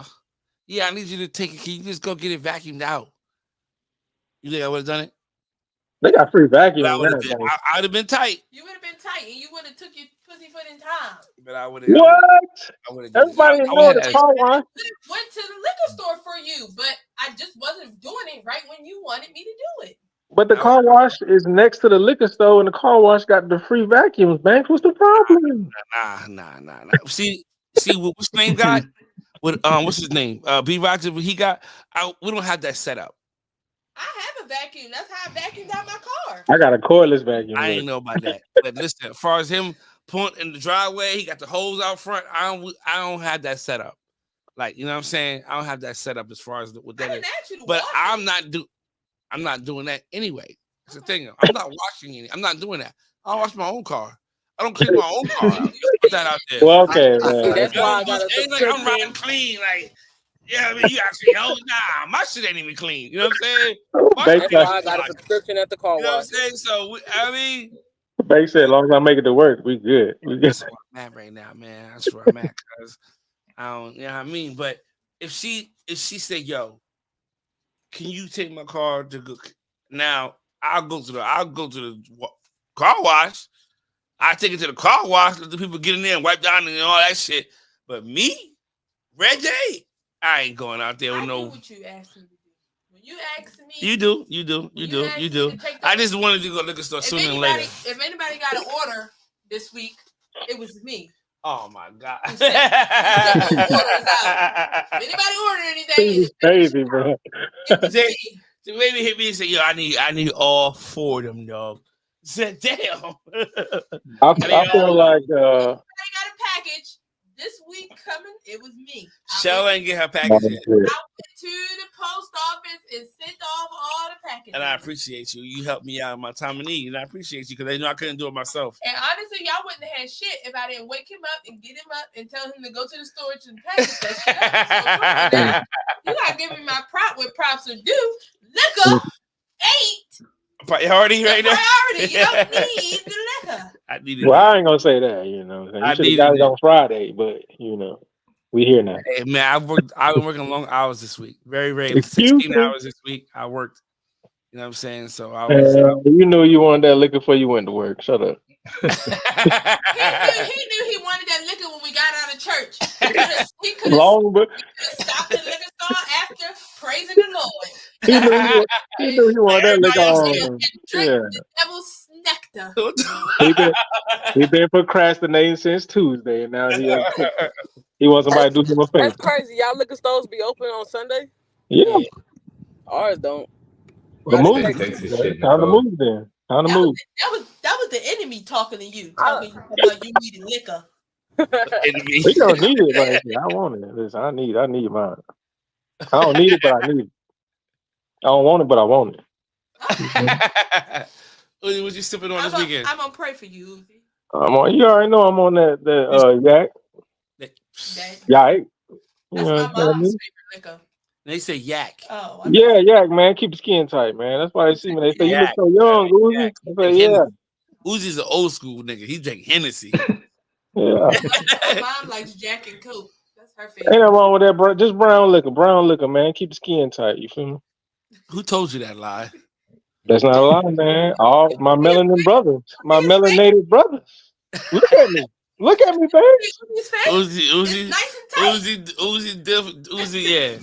it." Yeah, I need you to take it. Can you just go get it vacuumed out? You think I would have done it? They got free vacuums. I would have been tight. You would have been tight, and you would have took your pussyfoot in time. But I would have. What? Everybody know the car wash. Went to the liquor store for you, but I just wasn't doing it right when you wanted me to do it. But the car wash is next to the liquor store, and the car wash got the free vacuums. Banks, what's the problem? Nah. See, what's his name got? What's his name? B. Roger. He got. We don't have that set up. I have a vacuum. That's how I vacuumed out my car. I got a cordless vacuum. I ain't know about that. But listen, as far as him pulling in the driveway, he got the hose out front. I don't have that set up. Like, you know what I'm saying? I don't have that set up as far as what that is. But I'm not doing that anyway. That's the thing. I'm not washing it. I'm not doing that. I don't wash my own car. I don't clean my own car. Put that out there. Well, okay, man. That's why I got ain't like I'm riding clean. Like, yeah, I mean, you actually my shit ain't even clean. You know what I'm saying? That's why I got a subscription at the car wash. You know what I'm saying? So I mean, they said, as long as I make it to work, we good. That's where I'm at right now, man. That's where I'm at, cause I don't, you know what I mean. But if she said, "Yo, can you take my car to go?" Now I'll go to the car wash. I take it to the car wash. Let the people get in there and wipe down and all that shit. But me, Red J, I ain't going out there with no. What you asked me to do. When you asked me, you do. I just wanted to go liquor store sooner than later. If anybody got an order this week, it was me. Oh my God! If anybody ordered anything, it's crazy, bro. The baby hit me and said, "Yo, I need all 4 of them, dog." I said, "Damn." I feel like I got a package this week coming. It was me. Shell ain't get her package yet. I went to the post office and sent off all the packages. And I appreciate you. You helped me out in my time of need, and I appreciate you because they know I couldn't do it myself. And honestly, y'all wouldn't have had shit if I didn't wake him up and get him up and tell him to go to the storage and package that shit up. So come on now. You gotta give me my prop what props are due. Liquor ain't priority right now. Priority. You don't need the liquor. I ain't gonna say that. You know, you should have got it on Friday, but you know, we here now. Hey man, I've been working long hours this week. Very, very 16 hours this week. I worked. You know what I'm saying? So I was. You knew you wanted that liquor before you went to work. Shut up. He knew he wanted that liquor when we got out of church. He could have stopped the liquor store after praising the Lord. He knew he wanted that liquor. The devil's nectar. He been procrastinating since Tuesday, and now he wants somebody to do him a favor. That's crazy. Y'all liquor stores be open on Sunday? Yeah. Ours don't. The West move. Texas shit, Time to Nicole. move then. Time to That was move. that was the enemy talking to you about you needed liquor. Enemy. We don't need it, but I want it. Listen, I need mine. I don't need it, but I need it. I don't want it, but I want it. Uzi, what you sipping on this weekend? I'm gonna pray for you, Uzi. I'm on. You already know I'm on that yak. That's Yak. my mom's favorite liquor. They say yak. Oh, Yeah, yak, man. Keep the skin tight, man. That's why they see me. They say you look Yak, so young, Uzi. yak. I say, yeah, Uzi's an old school nigga. He drink Hennessy. yeah. My mom likes Jack and Coke. That's her Ain't favorite. nothing wrong with that, just brown liquor, man. Keep the skin tight. You feel me? Who told you that lie? That's not a lie, man. All my melanin brothers, my melanated brothers. Look at me, baby. Uzi, nice and tight. Uzi, yeah.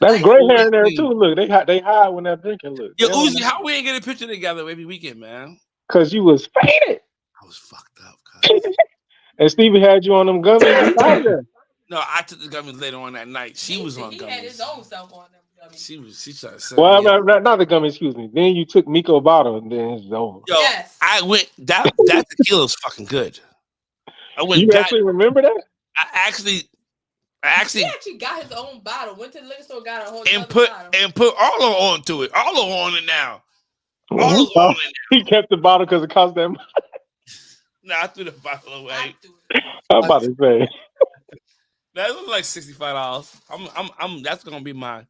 That's gray hair in there too. Look, they hide when they're drinking. Look, Yo, Uzi, how we ain't get a picture together every weekend, man? Cause you was faded. I was fucked up, cuz. And Stevie had you on them gummies. You out there. No, I took the gummies later on that night. She was on he gummies. Had his own self on them gummies. She tried to well, not the gummies, excuse me. Then you took Miko bottle and then it's over. Yo, yes. I went that tequila's fucking good. I went. You actually remember that? I actually he actually got his own bottle. Went to the liquor store, got a whole bottle. And put Arlo onto it. Arlo on it now. Arlo's on it now. He kept the bottle because it cost them. Nah, I threw the bottle away. I'm about to say. That was like $65. I'm that's gonna be my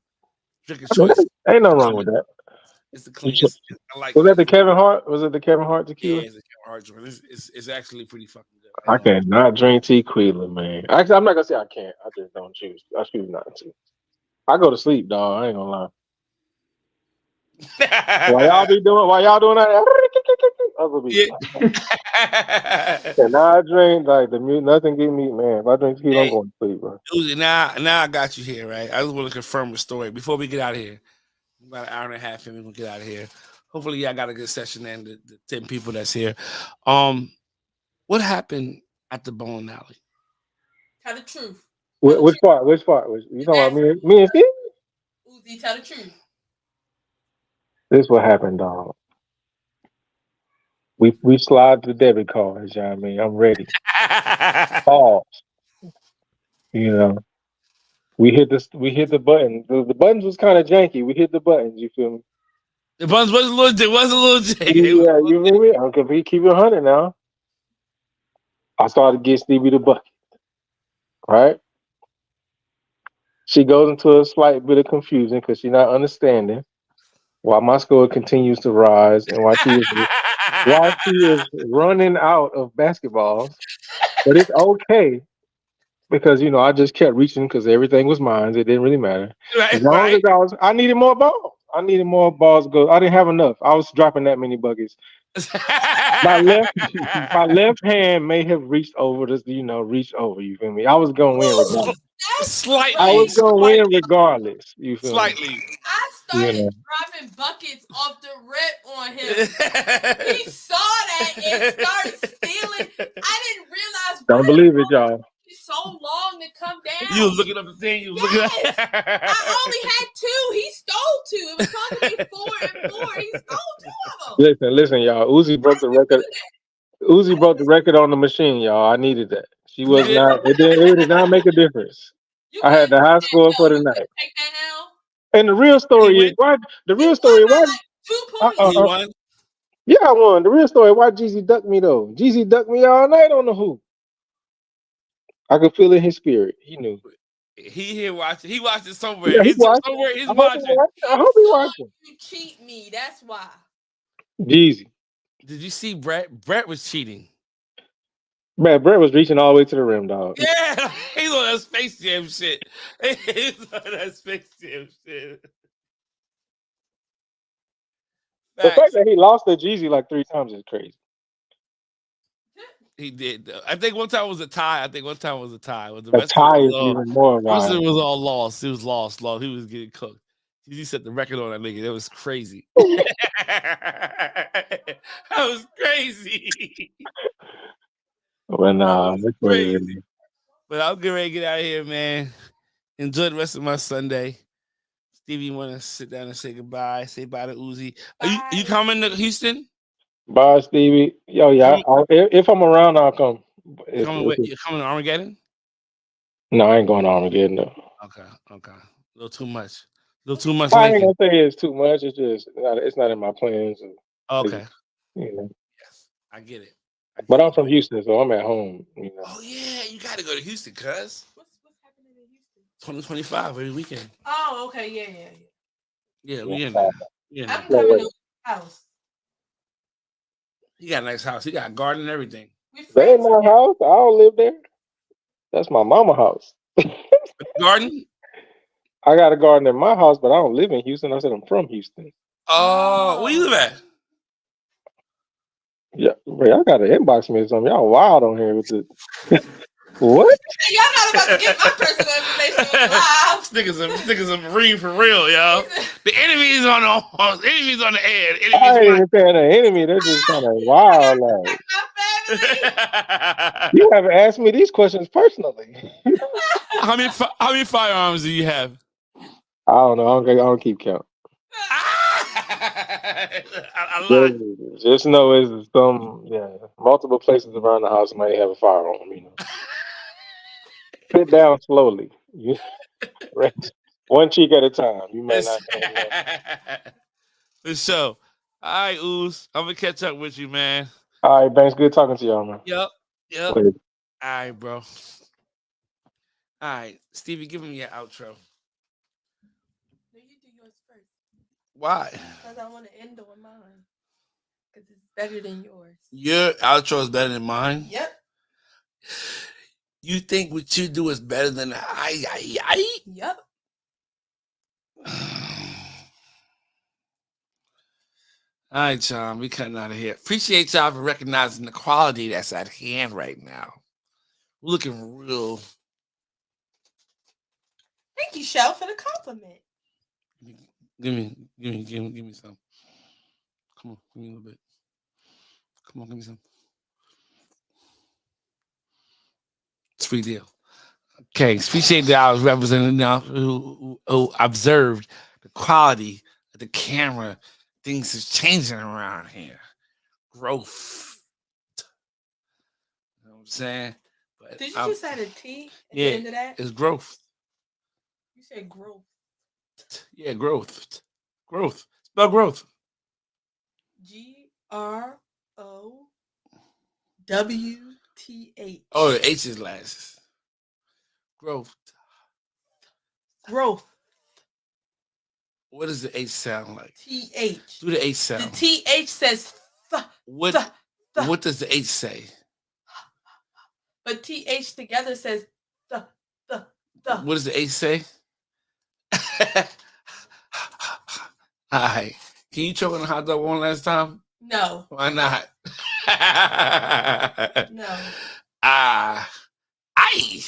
drinking choice. Ain't nothing wrong with that. It's the cleanest. I like. Was that the Kevin Hart? Was it the Kevin Hart tequila? Yeah, it's a Kevin Hart joint. It's actually pretty fucking good. I cannot drink tequila, man. Actually, I'm not gonna say I can't. I just don't choose. I choose not to. I go to sleep, dog. I ain't gonna lie. While y'all doing that, I will be. And now I drink like the mute. Nothing get me, man. If I drink tequila, I'm going to sleep, bro. Uzi, now I got you here, right? I just want to confirm the story before we get out of here. About an hour and a half, and we're gonna get out of here. Hopefully, y'all got a good session and the 10 people that's here. What happened at the bowling alley? Tell the truth. Which part? You talking about me and Steve? Uzi, tell the truth. This is what happened, dog. We slide the debit cards, you know what I mean? I'm ready. Pause. You know. We hit the button. The buttons was kind of janky. We hit the buttons, you feel me? The buttons was a little janky. Yeah, you feel me? I'm gonna keep it 100 now. I started to get Stevie the bucket. Right? She goes into a slight bit of confusion because she's not understanding why my score continues to rise and why she is running out of basketballs. But it's okay because I just kept reaching because everything was mine. It didn't really matter. As long as I needed more balls. I needed more balls to go. I didn't have enough. I was dropping that many buckets. My left hand may have reached over reached over. You feel me? I was going to win regardless. Slightly. I was going to win regardless. You feel Slightly. me? I started dropping buckets off the rip on him. He saw that and started stealing. I didn't realize. Don't believe it, y'all. So long to come down. You was looking up the thing. You was looking up. I only had 2. He stole 2. It was supposed to be 4 and 4. He stole 2 of them. Listen, y'all. Uzi broke the record. Uzi broke the record on the machine, y'all. I needed that. She was not. It did not make a difference. I had the high score for the night. And the real story is why. The real story is why. 2 points. Yeah, I won. The real story why Jeezy ducked me though. Jeezy ducked me all night on the hoop. I could feel it in his spirit. He knew. He here watching. He watching somewhere. Yeah, He's somewhere. He's watching. I hope he watching. You cheat me. That's why. Jeezy. Did you see Brett? Brett was cheating. Man, Brett was reaching all the way to the rim, dog. Yeah, he's on that Space Jam shit. He's on that Space Jam shit. The fact that he lost to Jeezy like 3 times is crazy. He did, though. I think one time was a tie. The rest tie is even more wild. It was all lost. It was lost. He was getting cooked. He set the record on that nigga. That was crazy. That was crazy. Well, that's crazy. But I'm getting ready to get out of here, man. Enjoy the rest of my Sunday. Stevie, you want to sit down and say goodbye? Say bye to Uzi. Are you coming to Houston? Bye, Stevie. Yo, yeah. If I'm around, I'll come. You coming to Armageddon? No, I ain't going to Armageddon. No. Okay. A little too much. Lincoln. I ain't gonna say it's too much. It's just it's not in my plans. Okay. Yes, I get it. But I'm from Houston, so I'm at home. Oh yeah, you got to go to Houston, cuz. What's happening in Houston? 2025 every weekend. Oh, okay, yeah. Yeah, we in there. I'm coming to the house. He got a nice house. He got a garden and everything. That ain't my house. I don't live there. That's my mama's house. Garden? I got a garden in my house, but I don't live in Houston. I said I'm from Houston. Oh, where you live at? Yeah, bro, y'all gotta inbox me or something. Y'all wild on here with the what? Y'all not about to get my personal information. Wow. Niggas a Marine for real, y'all. The enemy's on the air. I ain't even saying an enemy. They're just kind of wild. Like you haven't asked me these questions personally. How many firearms do you have? I don't know. I don't keep count. A lot. Just know it's multiple places around the house might have a firearm. Sit down slowly. One cheek at a time. You may not. For sure. All right, Ooze. I'm gonna catch up with you, man. All right, Banks. Good talking to y'all, man. Yep. Later. All right, bro. All right, Stevie, give me your outro. No, you do yours first. Why? Because I want to end on mine. Because it's better than yours. Your outro is better than mine? Yep. You think what you do is better than I? Yep. All right, y'all. We cutting out of here. Appreciate y'all for recognizing the quality that's at hand right now. We're looking real. Thank you, Shell, for the compliment. Give me some. Come on, give me a little bit. Come on, give me some. Sweet deal. Okay, appreciate that I was representing now who observed the quality of the camera. Things is changing around here. Growth. You know what I'm saying? But did you just add a T at the end of that? It's growth. You said growth. Yeah, growth. Growth. Spell growth. GROWTH. Oh, the H is last. Growth. What does the H sound like? TH. Do the H sound. The TH says what does the H say? But TH together says the. What does the H say? All right. Can you choke on the hot dog one last time? No. Why not? No. I. Ay.